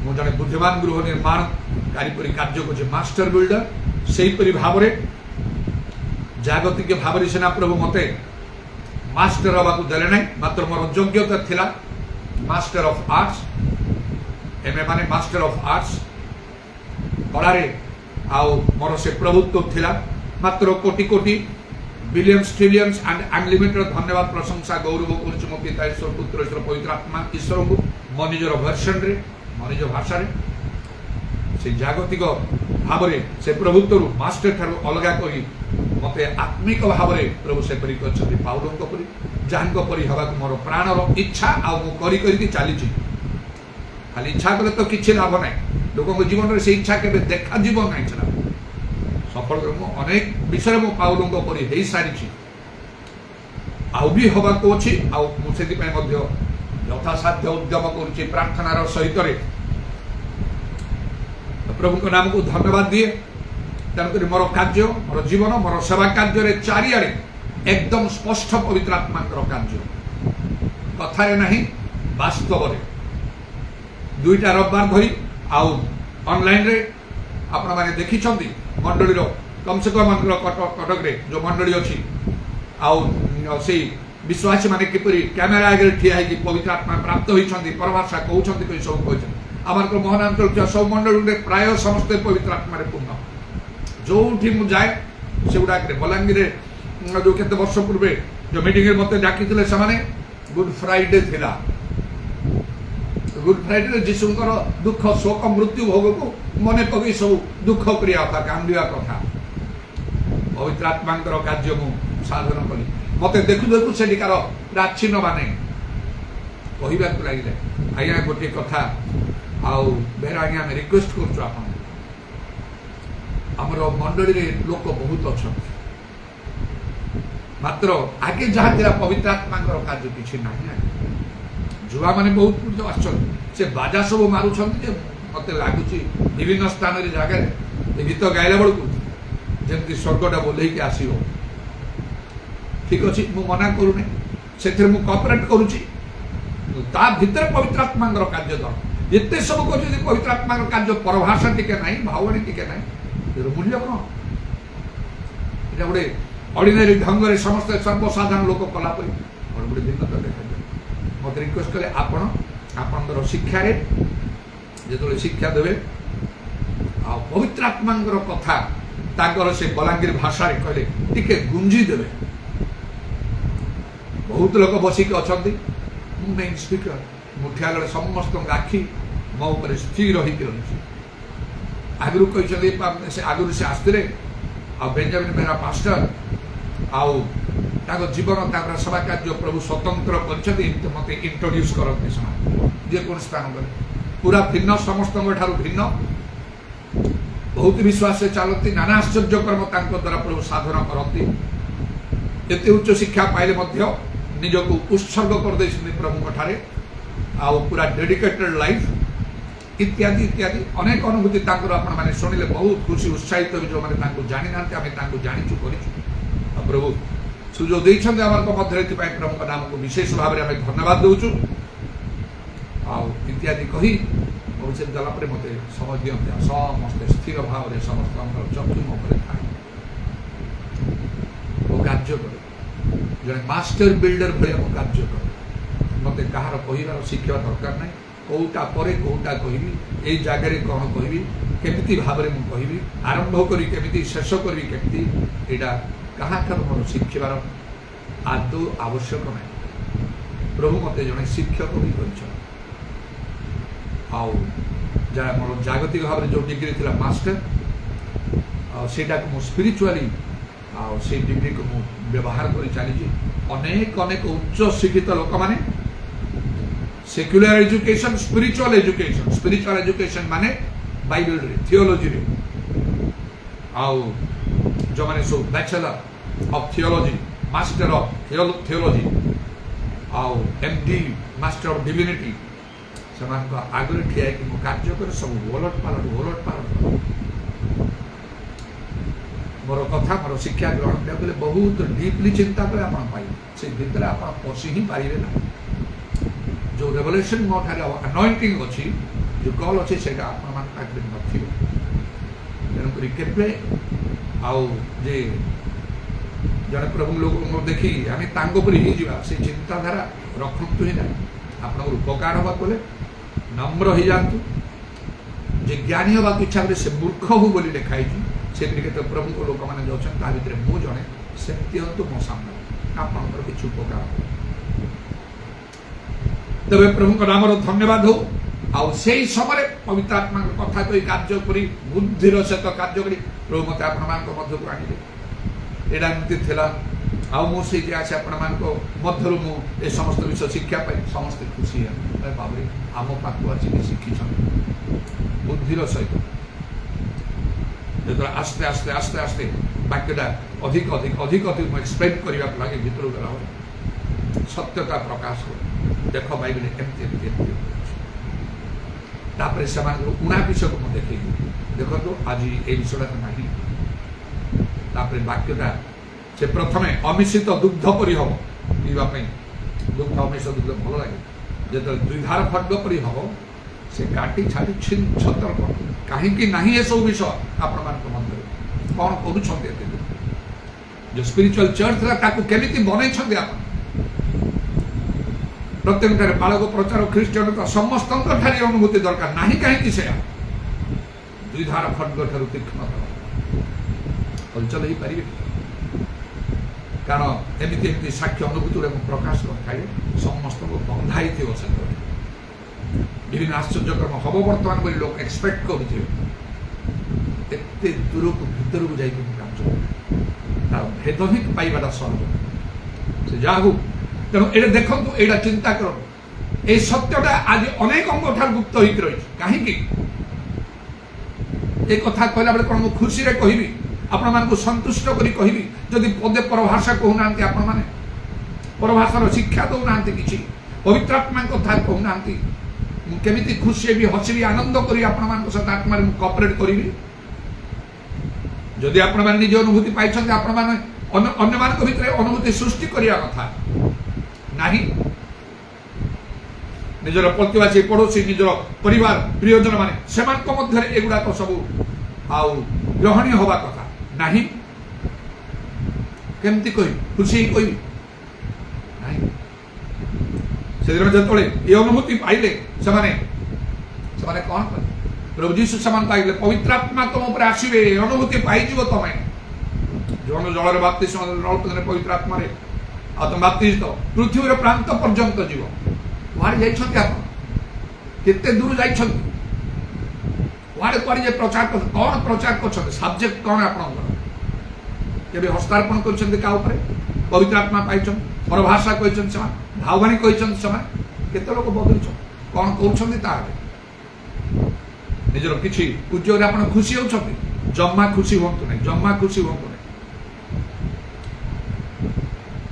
मु जड़े बुद्धिमान गृह निर्माणकारी परी कार्य कर मास्टर बिल्डर से भाव जागतिक भाव सेना प्रभु मते मास्टर हवा देले ना मात्र मोर योग्यता थिला मास्टर ऑफ आर्ट्स एमए माने मास्टर ऑफ आर्ट्स कलारे आउ मोर से प्रभुत्व थिला मात्र कोटि कोटि बिलियंस ट्रिलियंस एंड अनलिमिटेड धन्यवाद प्रशंसा गौरव कर मो पिता ईश्वर पुत्र ईश्वर पवित्र आत्मा ईश्वर को मो निजर भर्सन रे मो निज भाषा से जागतिक भाव से प्रभुत्व मास्टर ठार अलग कर मते आत्मिक भाव प्रभु से परी पाउलों परी जहाँ परी हवा मोर प्राणर इच्छा आदि चली खाली इच्छा कले तो किसी लाभ ना लोक जीवन में से इच्छा के देखा जीव ना सफल अनेक विषय मो पाउलों परी हो सारी आउ भी हवा को अच्छी आउे यथासाध्य उद्यम कर प्रार्थनार सहित प्रभु नाम को धन्यवाद दिए तेणुक मोर कार्य मोर जीवन मोर सेवा कार्य चारिआडे एकदम स्पष्ट पवित्र आत्मा कार्य कथारे नहीं वास्तव दुईटा रविवार धरी आउ ऑनलाइन रे आपण माने देखी मंडली कम से कम कटक रे जो मंडली अच्छी आउ से विश्वासी माने किपरि कैमेरा आगे ठिया है कि पवित्र आत्मा प्राप्त होती परभाषा कहते सब कहते आम महानांचल सब मंडल प्राय समस्ते पवित्र आत्मा पूर्ण जो जाए से गुड़ाक बलांगीर जो केते वर्ष पूर्वे जो मीटिंग मत डाकी गुड फ्राइडे थिला गुड फ्राइडे जीशुकर दुख शोक मृत्यु भोग को मन पकई सब दुख करिया कथा कांदिया कथा पवित्र आत्मा कार्य मु साधन कली मत देखु देखु सेठिकार प्राचीन माने कहवाक लगे आज्ञा गोटे कथा आउ बेरा आज्ञा आम रिक्वेस्ट कर आमर मंडली रे लोक बहुत अच्छा मात्र आगे जहाँ था पवित्र आत्मा कार्य किसी ना जुआ मैंने बहुत आसे बाजा सब मारुंट मत लगुच विभिन्न स्थान जगह गीत गाइला बेलू जमी स्वर्गटा बोलेक आसो ठीक अच्छे मु मना करूनी से कॉपरेट करुच्ची भितर पवित्र आत्मा कार्य दर एत सब कर पवित्र आत्मा कार्य परभाषा टिके ना भावनी टिके ना मूल्य कौन ये गोटे अर्डिनारी ढंग से समस्त सर्वसाधारण लोक कलापरी गोटे भिन्नता देखा मत रिक्वेस्ट कले आपण शिक्षा जो शिक्षा देवे आ पवित्र आत्मा कथा ताकर से बलांगीर भाषा कहले टिके गुंजी देवे बहुत लोग बसिक अच्छा मेन स्पीकर मुठिया समस्त आखि मो उपर स्थिर रही आगु कहते आगु से आसते आ बेंजामिन मेरा पास्टर आउ जीवन सेवा कार्य प्रभु स्वतंत्र कर मत इंट्रोड्यूस करते जेको स्थान गले पूरा भिन्न समस्त भिन्न बहुत विश्वास से चलती नाना आश्चर्य कर्म द्वारा प्रभु साधन करती एत उच्च शिक्षा पाइले निजक उत्सर्ग कर प्रभु ठारे आउ पूरा डेडिकेटेड लाइफ इत्यादि इत्यादि अनेक अनुभूति आपण मैंने शुणिले बहुत खुशी उत्साहित जो मैंने जानी ना आम जाचु कर प्रभु सुजोग देते मध्य प्रभु नाम को विशेष भाव में धन्यवाद दूचु इत्यादि कही भविष्य गलापर मत समय दिखते समस्ते स्थिर भाव में समस्त चक्षु मोहरे कार्य कर जड़े मास्टर बिल्डर भाई मो कार्य कर मत कहार कहार शिक्षा दरकार ना कौटा पर कौटा कह जगह कौन कहि केमिति भाव में मुझे आरंभ करी केमिति शेष करी केमिति यहाँ क्या मोर शिक्षार आदौ आवश्यक ना प्रभु मत जड़े शिक्षक भी जरा मोर जागतिक भाव में जो डिग्री थी मास्टर सेटा को स्पिरिचुअली से डिग्री को व्यवहार कर चली अनेक अनेक उच्च शिक्षित लोक मैंने सेक्युलर एजुकेशन स्पिरिचुअल एजुकेशन माने बाइबल रे थियोलॉजी रे जो मैंने सब bachelor of theology master of theology MD master of divinity से आगे ठिया कि कार्य कर सब ओलट पालट मोर कथा मोर शिक्षा ग्रहण करें बहुत डीपली चिंता करें आप से भितर आप पशि ही पारे ना जो रेवलेशन मो ठारे अनॉइंटिंग अच्छी जो कल अच्छे से तेणुक जे जड़े प्रभु लोक देखी आम तांगोपरी ही जा से चिंताधारा रखु ही ना आप उपकार हवा बोले नम्र हो जातु जे ज्ञानी हवा इच्छा से मूर्ख हो बोली लिखाई से प्रभु को लोक मैंने जो अच्छा भितर मु जड़े सेमती हूँ मो सामने आपंकर किसी उपकार तबे प्रभु का नाम धन्यवाद हो आउ से समय पवित्र आत्मा कथा कही कार्य करी बुद्धिर सहित कार्य करी प्रभु मत आपण मध्य को आनिले एटा एमती थिला आउ मो से आसे आपण मध्य मु समस्त विषय शिक्षा पाई समस्त खुशी है बाबरे आम पाखु आसिक शिखी बुद्धिर सहित जो आस्ते आस्ते आस्ते आस्ते वाक्यटा अधिक अधिक अधिक अधिक एक्सप्लेन करने लगे भीतर गला सत्यता प्रकाश हो देख बाइबल एमती तापर से उणा विषय को मुझे देखे देखो आज ये विषयटा ना वाक्यटा से प्रथम अमिश्रित दुग्ध परी हम पीवाई दुग्ध अमिश्रित दुग्ध भल लगे जो द्विधार खड्ग परी हम से काटी छाड़ी छतर कहीं ना ये सब विषय आपण मध्य कौन कर जो स्पिरिचुअल चर्च था केमिति बनई आप प्रत्येक बालक प्रचार ख्रीष्टियन समस्त अनुभूति दरकार ना कहीं से द्विधार खड्ग ठार तीक्ष्ण हलचल हो पारे कारण एमती एमती साक्ष्य अनुभूति प्रकाश कर समस्त को बंधाई थी विभिन्न आश्चर्यक्रम हम बर्तमान बोली लोग एक्सपेक्ट करुवे दूर को भीतर को जाकर भेद ही पाइबाटा सहज से जहा तेणु ये देखो यहाँ चिंता कर এই সত্যটা আজ অনেক অঙ্গঠার গুপ্ত হইকি রয়েছে। কাহিঁকি এই কথা কহিলা বেলে কোন খুশিরে কহিবি, আপন মানকু সন্তুষ্ট করি কহিবি, যদি পদে পরভাষা কহুনাহান্তি, আপন মানে পরভাষার শিক্ষা দৌনাহান্তি, কিছু পবিত্র আত্মাଙ୍କ কথা কহুনাহান্তি, ମୁଁ କେମିତି ଖୁସି ହେବି, ହସିବି, ଆନନ୍ଦ କରି ଆପଣମାନଙ୍କ ସହିତ ଆତ୍ମାରେ ମୁଁ କପରେଟ୍ କରିବି। ଯଦି ଆପଣମାନେ ନିଜ ଅନୁଭୂତି ପାଇଛନ୍ତି, ଆପଣମାନେ ଅନ୍ୟମାନଙ୍କ ଭିତରେ ଅନୁଭୂତି ସୃଷ୍ଟି କରିବା କଥା ନାହିଁ। ନିଜର ପ୍ରତିବାସୀ, ପଡ଼ୋଶୀ, ନିଜର ପରିବାର, ପ୍ରିୟଜନ ମାନେ ସେମାନଙ୍କ ମଧ୍ୟରେ ଏଗୁଡ଼ାକ ସବୁ ଆଉ ଗ୍ରହଣୀୟ ହେବା କଥା ନାହିଁ। କେମିତି କହିବି, ଖୁସି ହେଇ କହିବି ନାହିଁ। ସେଦିନ ଯେତେବେଳେ ଏ ଅନୁଭୂତି ପାଇଲେ ସେମାନେ କଣ କଲେ? ପ୍ରଭୁ ଯୀଶୁ ସେମାନଙ୍କୁ କହିଲେ ପବିତ୍ର ଆତ୍ମା ତମ ଉପରେ ଆସିବେ, ଅନୁଭୂତି ପାଇଯିବ ତମେ। ଜଣ ଜଳରେ ବାପ୍ତିସ୍ମ, ପବିତ୍ର ଆତ୍ମାରେ ଆଉ ତମେ ବାପ୍ତିସ୍ମ, ପୃଥିବୀର ପ୍ରାନ୍ତ ପର୍ଯ୍ୟନ୍ତ ଯିବ। କୁଆଡ଼େ ଯାଇଛନ୍ତି ଆପଣ? କେତେ ଦୂର ଯାଇଛନ୍ତି? କୁଆଡ଼େ କୁଆଡ଼େ ଯେ ପ୍ରଚାର କରୁଛନ୍ତି? କଣ ପ୍ରଚାର କରୁଛନ୍ତି? ସବଜେକ୍ଟ କଣ ଆପଣଙ୍କର? କେବେ ହସ୍ତାର୍ପଣ କରିଛନ୍ତି କାହା ଉପରେ? ପବିତ୍ର ଆତ୍ମା ପାଇଛନ୍ତି, ପରଭାଷା କହିଛନ୍ତି ସେମାନେ, ଭାବବାଣୀ କହିଛନ୍ତି ସେମାନେ। କେତେ ଲୋକ ବଦଳିଛନ୍ତି? କଣ କରୁଛନ୍ତି ତାହେଲେ? ନିଜର କିଛି ଉଦ୍ୟୋଗରେ ଆପଣ ଖୁସି ହେଉଛନ୍ତି? ଜମା ଖୁସି ହୁଅନ୍ତୁ ନାହିଁ, ଜମା ଖୁସି ହୁଅନ୍ତୁ ନାହିଁ।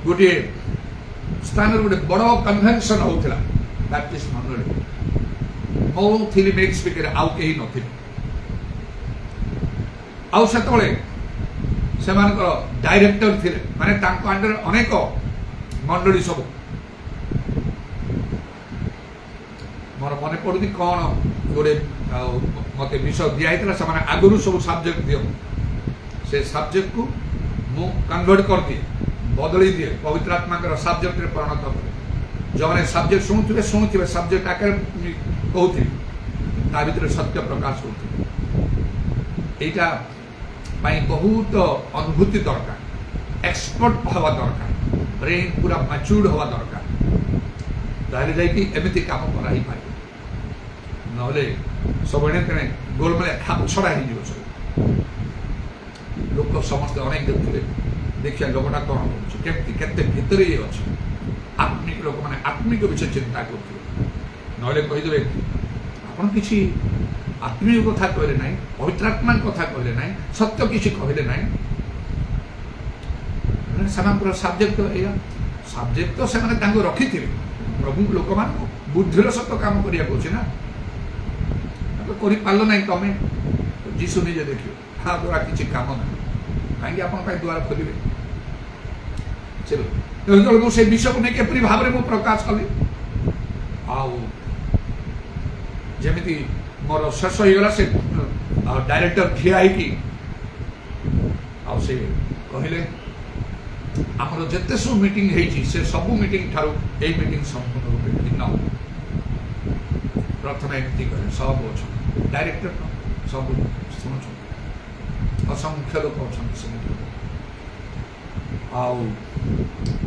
ଗୋଟିଏ ସ୍ଥାନରେ ଗୋଟେ ବଡ଼ କନଭେନସନ ହଉଥିଲା ବାପ୍ଟିଷ୍ଟ ମଣ୍ଡଳୀ। ମୁଁ ଥିଲି ମେକ୍ ସ୍ପିକର, ଆଉ କେହି ନଥିଲେ। ଆଉ ସେତେବେଳେ ସେମାନଙ୍କର ଡାଇରେକ୍ଟର ଥିଲେ, ମାନେ ତାଙ୍କ ଆଣ୍ଡରେ ଅନେକ ମଣ୍ଡଳୀ ସବୁ। ମୋର ମନେ ପଡୁନି କଣ ଗୋଟେ ମତେ ବିଷୟ ଦିଆହେଇଥିଲା। ସେମାନେ ଆଗରୁ ସବୁ ସବଜେକ୍ଟ ଦିଅନ୍ତି, ସେ ସବଜେକ୍ଟକୁ ମୁଁ କନଭର୍ଟ କରିଦିଏ, ବଦଳେଇ ଦିଏ, ପବିତ୍ର ଆତ୍ମାଙ୍କର ସବଜେକ୍ଟରେ ପରିଣତ କରେ। ଯେଉଁମାନେ ସବଜେକ୍ଟ ଶୁଣୁଥିବେ ସବଜେକ୍ଟ ଆକାରରେ କହୁଥିବେ, ତା ଭିତରେ ସତ୍ୟ ପ୍ରକାଶ କରୁଥିବେ। এইটা ପାଇଁ ବହୁତ ଅନୁଭୂତି ଦରକାର, ଏକ୍ସପର୍ଟ ହେବା ଦରକାର, ବ୍ରେନ୍ ପୁରା ମ୍ୟାଚୁର୍ଡ ହେବା ଦରକାର। ତାହେଲେ ଯାଇକି ଏମିତି କାମ କରାଇପାରିବ। ନହେଲେ ସବୁ ଏଣେ ତେଣେ ଗୋଲମାଳିଆ ଖାପଛଡ଼ା ହେଇଯିବ ସବୁ। ଲୋକ ସମସ୍ତେ ଅନେକ ଦେଖୁଥିବେ, ଦେଖିବା ଲୋକଟା କଣ କରୁଛି, କେମିତି କେତେ ଭିତରେ ଇଏ ଅଛି। ଆତ୍ମିକ ଲୋକମାନେ ଆତ୍ମିକ ବିଷୟ ଚିନ୍ତା କରୁଥିବେ। ନହେଲେ କହିଦେବେ ଆପଣ କିଛି ଆତ୍ମିକ କଥା କହିଲେ ନାହିଁ, ପବିତ୍ର ଆତ୍ମାଙ୍କ କଥା କହିଲେ ନାହିଁ, ସତ୍ୟ କିଛି କହିଲେ ନାହିଁ। ସେମାନଙ୍କର ସବଜେକ୍ଟ ଏଇଆ। ସବଜେକ୍ଟ ତ ସେମାନେ ତାଙ୍କୁ ରଖିଥିବେ, ପ୍ରଭୁଙ୍କ ଲୋକମାନଙ୍କୁ ବୁଦ୍ଧିର ସହିତ କାମ କରିବାକୁ ଅଛି ନା। କରିପାରିଲ ନାହିଁ ତମେ, ଯୀଶୁ ନିଜେ ଦେଖିବେ, ତା ଦ୍ୱାରା କିଛି କାମ ନାହିଁ। କାହିଁକି ଆପଣଙ୍କ ପାଇଁ ଦ୍ୱାର ଖୋଲିବେ? ଯେତେବେଳେ ମୁଁ ସେ ବିଷୟକୁ ନେଇ କିପରି ଭାବରେ ମୁଁ ପ୍ରକାଶ କଲି, ଆଉ ଯେମିତି ମୋର ଶେଷ ହେଇଗଲା, ସେ ଡାଇରେକ୍ଟର ଠିଆ ହେଇକି ଆଉ ସେ କହିଲେ ଆମର ଯେତେ ସବୁ ମିଟିଂ ହେଇଛି ସେ ସବୁ ମିଟିଂ ଠାରୁ ଏଇ ମିଟିଂ ସମ୍ପୂର୍ଣ୍ଣ ରୂପେ ଭିନ୍ନ। ପ୍ରଥମେ ଏମିତି କରେ, ସବୁ ଅଛନ୍ତି ଡାଇରେକ୍ଟର, ସବୁ ଶୁଣୁଛନ୍ତି, ଅସଂଖ୍ୟ ଲୋକ ଅଛନ୍ତି ସେ ମିଟିଂ। ଆଉ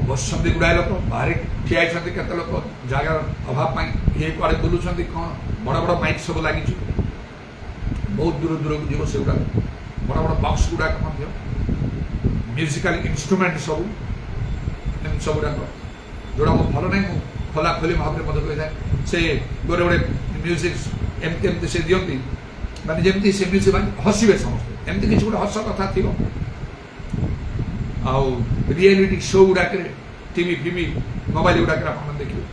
ବସୁଛନ୍ତି ଗୁଡ଼ାଏ ଲୋକ, ବାହାରେ ଠିଆ ହେଇଛନ୍ତି କେତେ ଲୋକ, ଜାଗାର ଅଭାବ ପାଇଁ କିଏ କୁଆଡ଼େ ବୁଲୁଛନ୍ତି। କ'ଣ ବଡ଼ ବଡ଼ ମାଇକ୍ ସବୁ ଲାଗିଛି, ବହୁତ ଦୂର ଦୂରକୁ ଯିବ ସେଗୁଡ଼ାକ। ବଡ଼ ବଡ଼ ବକ୍ସ ଗୁଡ଼ାକ ମଧ୍ୟ, ମ୍ୟୁଜିକାଲ ଇନଷ୍ଟ୍ରୁମେଣ୍ଟ ସବୁ, ଏମିତି ସବୁଗୁଡ଼ାକ। ଯେଉଁଟା ମୋ ଭଲ ନାହିଁ ମୁଁ ଖୋଲା ଖୋଲି ଭାବରେ ମଧ୍ୟ କହିଥାଏ। ସେ ଗୋଟେ ଗୋଟେ ମ୍ୟୁଜିକ୍ ଏମିତି ଏମିତି ସେ ଦିଅନ୍ତି, ମାନେ ଯେମିତି ସେ ମ୍ୟୁଜିକ୍ ମାନେ ହସିବେ ସମସ୍ତେ, ଏମିତି କିଛି ଗୋଟେ ହସ କଥା ଥିବ। ଆଉ ରିଆଲିଟି ଶୋ ଗୁଡ଼ାକରେ, ଟିଭି ଫିଭି ମୋବାଇଲ ଗୁଡ଼ାକରେ ଆପଣ ଦେଖିବେ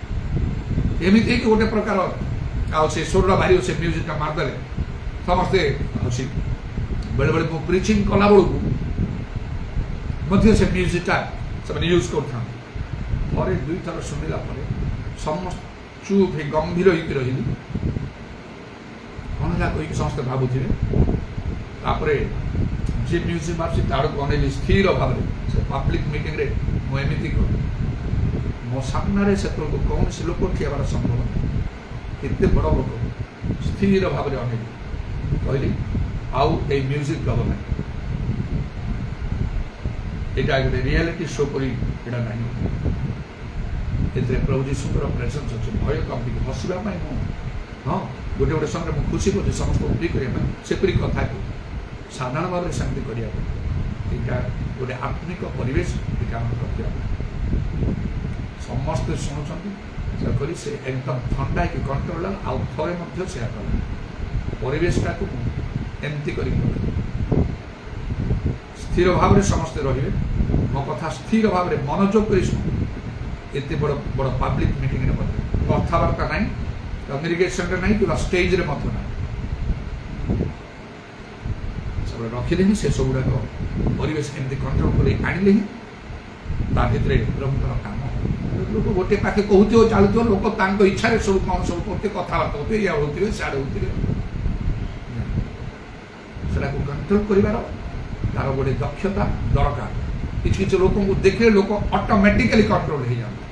ଏମିତି ହେଇକି ଗୋଟେ ପ୍ରକାର। ଆଉ ସେ ସ୍ୱରଟା ବାହାରିବ, ସେ ମ୍ୟୁଜିକଟା ମାରିଦେଲେ ସମସ୍ତେ ହସି। ବେଳେବେଳେ ମୁଁ ପ୍ରିଚିଂ କଲାବେଳକୁ ମଧ୍ୟ ସେ ମ୍ୟୁଜିକଟା ସେମାନେ ୟୁଜ୍ କରୁଥାନ୍ତି। ଥରେ ଦୁଇଥର ଶୁଣିଲା ପରେ ସମସ୍ତେ ଚୁପ୍ ହେଇ ଗମ୍ଭୀର ହେଇକି ରହିଲି। କ'ଣ ହେଲା କହିକି ସମସ୍ତେ ଭାବୁଥିବେ। ତାପରେ ଯେ ମ୍ୟୁଜିକ୍ ମାରୁଛି ତା ଆଡ଼କୁ ଅନେଇଲି ସ୍ଥିର ଭାବରେ। ସେ ପବ୍ଲିକ ମିଟିଂରେ ମୁଁ ଏମିତି କଲି, ମୋ ସାମ୍ନାରେ ସେତେବେଳକୁ କୌଣସି ଲୋକ ଠିଆ ହେବାର ସମ୍ଭବ ନାହିଁ, ଏତେ ବଡ଼ ଲୋକ। ସ୍ଥିର ଭାବରେ ଅନେଇଲି, କହିଲି ଆଉ ଏଇ ମ୍ୟୁଜିକ୍ ଦବ ନାହିଁ, ଏଇଟା ଗୋଟେ ରିଆଲିଟି ଶୋ କରି ଏଇଟା ନାହିଁ। ଏଥିରେ ପ୍ରଭୁ ଯୀଶୁଙ୍କର ପ୍ରେଜେନ୍ସ ଅଛି। ଭୟ କମିକି ହସିବା ପାଇଁ ମୁଁ, ହଁ ଗୋଟେ ଗୋଟେ ସମୟରେ ମୁଁ ଖୁସି କରୁଛି ସମସ୍ତଙ୍କୁ ଫ୍ରି କରିବା ପାଇଁ, ସେପରି କଥାକୁ ସାଧାରଣ ଭାବରେ ସେମିତି କରିବା ପାଇଁ। ଏଇଟା ଗୋଟେ ଆତ୍ମିକ ପରିବେଶ, ଏଇଟା ଆମର ରଖିବା ପାଇଁ। ସମସ୍ତେ ଶୁଣୁଛନ୍ତି, କରି ସେ ଏକଦମ ଥଣ୍ଡା ହେଇକି କଣ୍ଟ୍ରୋଲ ଆଉ ଥରେ ମଧ୍ୟ ସେୟା କଲା ପରିବେଶଟାକୁ ଏମିତି କରିକି ସ୍ଥିର ଭାବରେ ସମସ୍ତେ ରହିବେ ମୋ କଥା ସ୍ଥିର ଭାବରେ ମନୋଯୋଗ କରି ଶୁଣ ଏତେ ବଡ଼ ବଡ଼ ପବ୍ଲିକ ମିଟିଂରେ ମଧ୍ୟ କଥାବାର୍ତ୍ତା ନାହିଁ କମ୍ୟୁନିକେସନରେ ନାହିଁ କିମ୍ବା ଷ୍ଟେଜରେ ମଧ୍ୟ ନାହିଁ ସବୁ ରଖିଲେ ହିଁ ସେସବୁଗୁଡ଼ାକ ପରିବେଶ ଏମିତି କଣ୍ଟ୍ରୋଲ କରି ଆଣିଲେ ହିଁ ତା ଭିତରେ ପ୍ରଭୁଙ୍କର କାମ ଲୋକ ଗୋଟେ ପାଖେ କହୁଥିବ ଚାଲୁଥିବ ଲୋକ ତାଙ୍କ ଇଚ୍ଛାରେ ସବୁ କ'ଣ ସବୁ କରୁଥିବେ କଥାବାର୍ତ୍ତା ହେଉଥିବେ ଇଆ ହେଉଥିବେ ସିଆଡ଼େ ହେଉଥିବେ ସେଟାକୁ କଣ୍ଟ୍ରୋଲ କରିବାର ତାର ଗୋଟେ ଦକ୍ଷତା ଦରକାର କିଛି କିଛି ଲୋକଙ୍କୁ ଦେଖିଲେ ଲୋକ ଅଟୋମେଟିକାଲି କଣ୍ଟ୍ରୋଲ ହେଇଯାନ୍ତି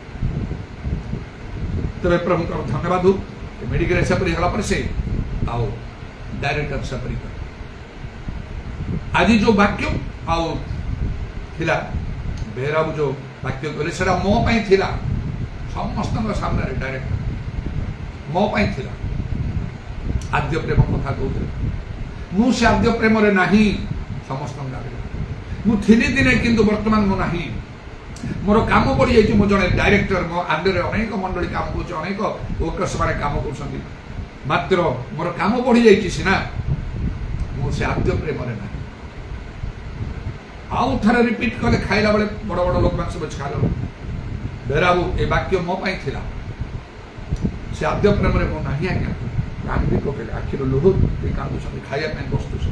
ତେବେ ପ୍ରଭୁଙ୍କର ଧନ୍ୟବାଦ ହଉ ମେଡିକାଲ ସେପରି ହେଲା ପରେ ସେ ଆଉ ଡାଇରେକ୍ଟର ସେପରି ଆଜି ଯୋଉ ବାକ୍ୟ ଆଉ ଥିଲା ବେହେରାବୁ ଯୋଉ ବାକ୍ୟ କଲେ ସେଟା ମୋ ପାଇଁ ଥିଲା ସମସ୍ତଙ୍କ ସାମ୍ନାରେ ଡାଇରେକ୍ଟ ମୋ ପାଇଁ ଥିଲା ଆଦ୍ୟ ପ୍ରେମ କଥା କହୁଥିଲେ ମୁଁ ସେ ଆଦ୍ୟ ପ୍ରେମରେ ନାହିଁ ସମସ୍ତଙ୍କ ଆଗରେ ମୁଁ ଥିଲି ଦିନେ କିନ୍ତୁ ବର୍ତ୍ତମାନ ମୁଁ ନାହିଁ ମୋର କାମ ପଡ଼ିଯାଇଛି ମୁଁ ଜଣେ ଡାଇରେକ୍ଟର ମୋ ଆଣ୍ଡରେ ଅନେକ ମଣ୍ଡଳୀ କାମ କରୁଛି ଅନେକ ୱର୍କର୍ସ ମାନେ କାମ କରୁଛନ୍ତି ମାତ୍ର ମୋର କାମ ପଡ଼ିଯାଇଛି ସିନା ମୁଁ ସେ ଆଦ୍ୟ ପ୍ରେମରେ ନାହିଁ ଆଉ ଥରେ ରିପିଟ୍ କଲେ ଖାଇଲା ବେଳେ ବଡ଼ ବଡ଼ ଲୋକମାନେ ସବୁ ଖାଇଲ ବେହେରାବୁ ଏ ବାକ୍ୟ ମୋ ପାଇଁ ଥିଲା ସେ ଆଦ୍ୟ ପ୍ରେମରେ ମୁଁ ନାହିଁ ଆଜ୍ଞା କାନ୍ଦି ପକେଇଲେ ଆଖିର ଲୁହ କାନ୍ଦୁଛନ୍ତି ଖାଇବା ପାଇଁ ବସୁଛନ୍ତି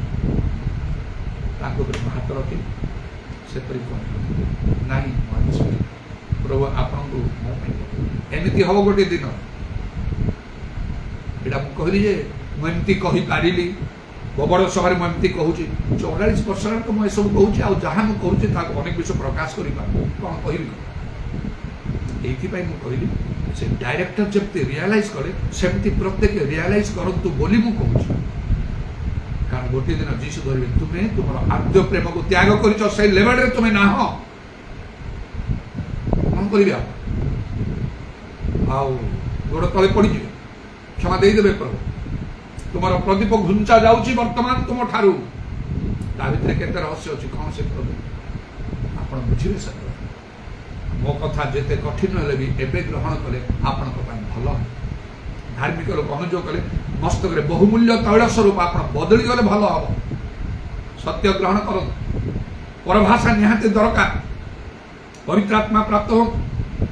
ତାଙ୍କ ଉପରେ ହାତ ରଖି ସେପରି ନାହିଁ ପ୍ରଭୁ ଆପଣଙ୍କୁ ମୋ ପାଇଁ ଏମିତି ହବ ଗୋଟେ ଦିନ ଏଇଟା ମୁଁ କହିଲି ଯେ ମୁଁ ଏମିତି କହିପାରିଲି ବଡ଼ ସଭାରେ ମୁଁ ଏମିତି କହୁଛି 44 ବର୍ଷରେ ତ ମୁଁ ଏସବୁ କହୁଛି ଆଉ ଯାହା ମୁଁ କହୁଛି ତାକୁ ଅନେକ ବିଷୟ ପ୍ରକାଶ କରିପାରୁନି କ'ଣ କହିବି ଏଇଥିପାଇଁ ମୁଁ କହିଲି ସେ ଡାଇରେକ୍ଟର ଯେମିତି ରିଆଲାଇଜ୍ କଲେ ସେମିତି ପ୍ରତ୍ୟେକ ରିଆଲାଇଜ୍ କରନ୍ତୁ ବୋଲି ମୁଁ କହୁଛି କାରଣ ଗୋଟିଏ ଦିନ ଯୀଶୁ ଧରିବେ ତୁମେ ତୁମର ଆଦ୍ୟ ପ୍ରେମକୁ ତ୍ୟାଗ କରିଛ ସେଇ ଲେଭେଲରେ ତୁମେ ନାହ କ'ଣ କରିବେ ଆଉ ଗୋଡ଼ ତଳେ ପଡ଼ିଯିବେ କ୍ଷମା ଦେଇଦେବେ ପ୍ରଭୁ ତୁମର ପ୍ରଦୀପ ଘୁଞ୍ଚା ଯାଉଛି ବର୍ତ୍ତମାନ ତୁମ ଠାରୁ ତା ଭିତରେ କେତେ ରହସ୍ୟ ଅଛି କ'ଣ ସେ ପ୍ରଭୁ ଆପଣ ବୁଝିବେ ସେ ମୋ କଥା ଯେତେ କଠିନ ହେଲେ ବି ଏବେ ଗ୍ରହଣ କଲେ ଆପଣଙ୍କ ପାଇଁ ଭଲ ଧାର୍ମିକ ଲୋକ ଅନୁଯୋଗ କଲେ ମସ୍ତକରେ ବହୁମୂଲ୍ୟ ତୈଳ ସ୍ୱରୂପ ଆପଣ ବଦଳି ଗଲେ ଭଲ ହବ ସତ୍ୟ ଗ୍ରହଣ କରନ୍ତୁ ପରଭାଷା ନିହାତି ଦରକାର ପବିତ୍ର ଆତ୍ମା ପ୍ରାପ୍ତ ହୁଅନ୍ତୁ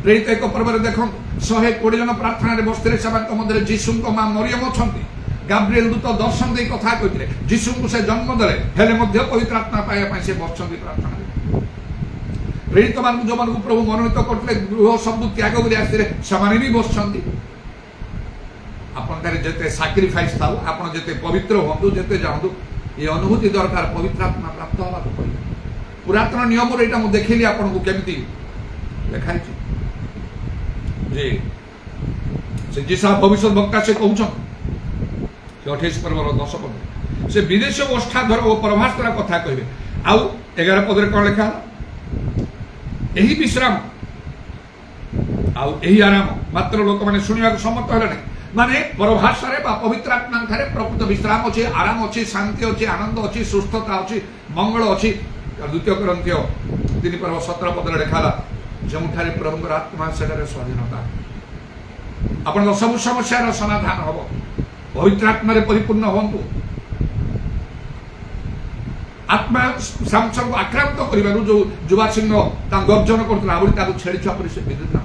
ପ୍ରେରିତ ଏକ ପର୍ବରେ ଦେଖନ୍ତୁ 120 ଜଣ ପ୍ରାର୍ଥନାରେ ବସିଥିଲେ ସେମାନଙ୍କ ମଧ୍ୟରେ ଯୀଶୁଙ୍କ ମା ମରିୟମ ଅଛନ୍ତି ଗାବ୍ରିଏଲ ଦୂତ ଦର୍ଶନ ଦେଇ କଥା କହିଥିଲେ ଯୀଶୁଙ୍କୁ ସେ ଜନ୍ମ ଦେଲେ ହେଲେ ମଧ୍ୟ ପବିତ୍ର ଆତ୍ମା ପାଇବା ପାଇଁ ସେ ବସିଛନ୍ତି ପ୍ରାର୍ଥନାରେ ପ୍ରେରିତ ମାନଙ୍କୁ ଯୋଉମାନଙ୍କୁ ପ୍ରଭୁ ମନୋନୀତ କରିଥିଲେ ଗୃହ ସବୁ ତ୍ୟାଗ କରି ଆସିଥିଲେ ସେମାନେ ବି ବସିଛନ୍ତି ଆପଣଙ୍କର ଯେତେ ସାକ୍ରିଫାଇସ୍ ଥାଉ ଆପଣ ଯେତେ ପବିତ୍ର ହୁଅନ୍ତୁ ଯେତେ ଯାଆନ୍ତୁ ଏ ଅନୁଭୂତି ଦରକାର ପବିତ୍ର ଆତ୍ମା ପ୍ରାପ୍ତ ହେବାକୁ କହିଲେ ପୁରାତନ ନିୟମରେ ଏଇଟା ମୁଁ ଦେଖେଇଲି ଆପଣଙ୍କୁ କେମିତି ଲେଖାଇଛି ଯେ ସେ ଯିଶା ଭବିଷ୍ୟତ ବକ୍ତା ସେ କହୁଛନ୍ତି 28 ପର୍ବର 10 ପଦ ସେ ବିଦେଶ ଓଷ୍ଠାଧର ଓ ପ୍ରଭାସର କଥା କହିବେ ଆଉ 11 ପଦରେ କ'ଣ ଲେଖା ଏହି ବିଶ୍ରାମ ଆଉ ଏହି ଆରାମ ମାତ୍ର ଲୋକମାନେ ଶୁଣିବାକୁ ସମ୍ମତ ହେଲେ ନାହିଁ ମାନେ ପରଭାଷାରେ ବା ପବିତ୍ର ଆତ୍ମାଠାରେ ପ୍ରକୃତ ବିଶ୍ରାମ ଅଛି ଆରାମ ଅଛି ଶାନ୍ତି ଅଛି ଆନନ୍ଦ ଅଛି ସୁସ୍ଥତା ଅଛି ମଙ୍ଗଳ ଅଛି 2 Corinthiୟ 3 ପର୍ବ 17 ପଦରେ ଲେଖା ହେଲା ଯେଉଁଠାରେ ପ୍ରଭୁଙ୍କର ଆତ୍ମା ସେଠାରେ ସ୍ୱାଧୀନତା ଆପଣଙ୍କ ସବୁ ସମସ୍ୟାର ସମାଧାନ ହବ ପବିତ୍ର ଆତ୍ମାରେ ପରିପୂର୍ଣ୍ଣ ହୁଅନ୍ତୁ ଆତ୍ମା ସାମସନକୁ ଆକ୍ରାନ୍ତ କରିବାରୁ ଯୋଉ ଯୁବା ସିଂହ ତା ଗର୍ଜନ କରୁଥିଲା ଆହୁରି ତାକୁ ଛେଳି ଛୁଆ ପରି ସେ ବିଦ୍ୟୁତ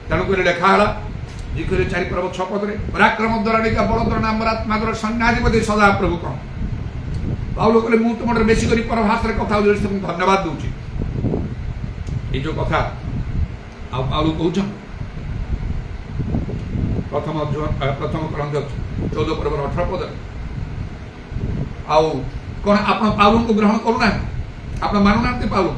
ତେଣୁକରି ଲେଖା ହେଲା ଜିକରେ 4 ପର୍ବ 6 ପଦରେ ପରାକ୍ରମ ଦ୍ୱାରା ନିକା ବଳ ଦ୍ୱାରା ଆମର ଆତ୍ମା ଦ୍ୱାରା ସନ୍ନ୍ୟାସିପତି ସଦା ପ୍ରଭୁ କଣ ପାଉଲ କହିଲେ ମୁଁ ତୁମର ବେଶୀ କରି ପରଭାଷାରେ କଥା ହଉଛି ମୁଁ ଧନ୍ୟବାଦ ଦଉଛି এই যে কথা আলু কৌছন প্রথম Corinthians 14 পর্ব 18 পদ আউ কোন আপন পাউলଙ୍କୁ গ্রহণ করু না আপন মানু না পাউল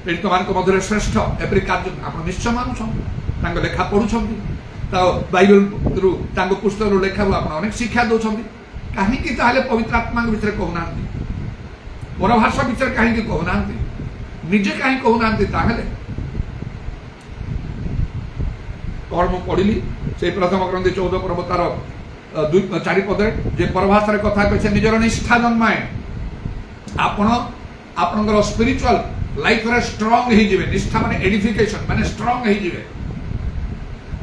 প্রেরিত ମାନଙ୍କ ମଧ୍ୟରେ ଶ୍ରେଷ୍ଠ ଏପରି କାର୍ଯ୍ୟ ଆପଣ ନିଶ୍ଚୟ ମାନୁଛନ୍ତି ତାଙ୍କ ଲେଖା ପଢୁଛନ୍ତି ତା ବାଇବେଲରୁ ତାଙ୍କ ପୁସ୍ତକରୁ ଲେଖାରୁ ଆପଣ ଅନେକ ଶିକ୍ଷା ଦେଉଛନ୍ତି କାହିଁକି ତାହେଲେ ପବିତ୍ର ଆତ୍ମାଙ୍କ ଭିତରେ କହୁନାହାନ୍ତି ପରଭାଷା ଭିତରେ କାହିଁକି କହୁନାହାନ୍ତି ନିଜେ କାହିଁ କହୁନାହାନ୍ତି ତାହେଲେ କ'ଣ ମୁଁ ପଢିଲି ସେଇ ପ୍ରଥମ ଗ୍ରନ୍ଥି 14 ପର୍ବ ତାର 4 ପଦରେ ଯେ ପରଭାଷାରେ କଥା କହିছে ନିଜର ନିଷ୍ଠା ଜନ୍ମାଏ ଆପଣ ଆପଣଙ୍କର ସ୍ପିରିଚୁଆଲ ଲାଇଫରେ ଷ୍ଟ୍ରଙ୍ଗ ହେଇଯିବେ ନିଷ୍ଠା ମାନେ ଏଡିଫିକେସନ ମାନେ ଷ୍ଟ୍ରଙ୍ଗ ହେଇଯିବେ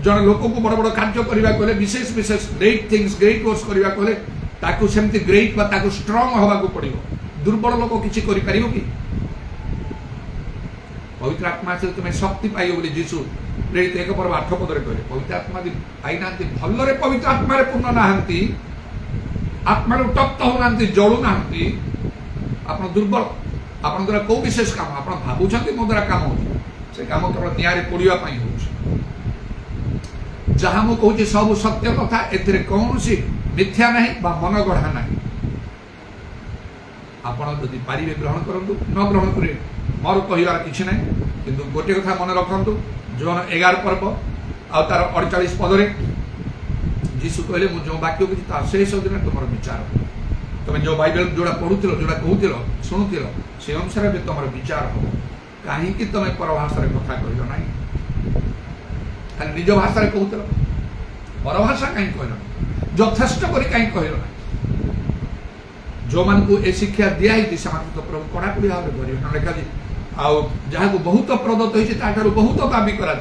जन लोक को बड़ बड़ कार्य करने को विशेष विशेष ग्रेट थिंग्स ग्रेट वर्क्स करने को सेमती ग्रेट बा स्ट्रांग हवा को पड़ो दुर्बल लोक किसी कर कि पवित्र आत्मा से तुम्हें शक्ति पाइब बोली जीशु प्रेरित 1 पर्व 8 पदरे कहले पवित्र आत्मा पाई ना भलरे पवित्र आत्मा पूर्ण नहांती आत्मा तप्त होना जलु ना आप दुर्बल आप द्वारा कौ विशेष काम आप भावुं मो द्वारा काम हो से काम केवल निआरे पोड़ापी हो जहाँ मु कहूँ सब सत्य कथा ए कौन सी मिथ्या नहीं मन गढ़ा ना आपड़ जदि पारे ग्रहण करूँ न ग्रहण करेंगे मोर कहबार किसी ना कि गोटे कथा मन रखु जोन 11 पर्व आ तार 48 पदरे जीशु कहले मुझे जो वाक्य कि से सब दिन तुम विचार तुम जो बाइबल जोड़ा पढ़ुल जोड़ा कहूल शुणुल से अनुसार भी तुम विचार हो कहीं तुम परभाषा कथा कह ना खाली निज भाषा कहूल परभाषा कहीं कहल यथेष्ट कर कहीं कहल ना जो मान को ए शिक्षा दिखाई से तो प्रभु कड़ाकड़ी भाव में लिखा जहाँ को बहुत प्रदत्त होती बहुत दाबी करा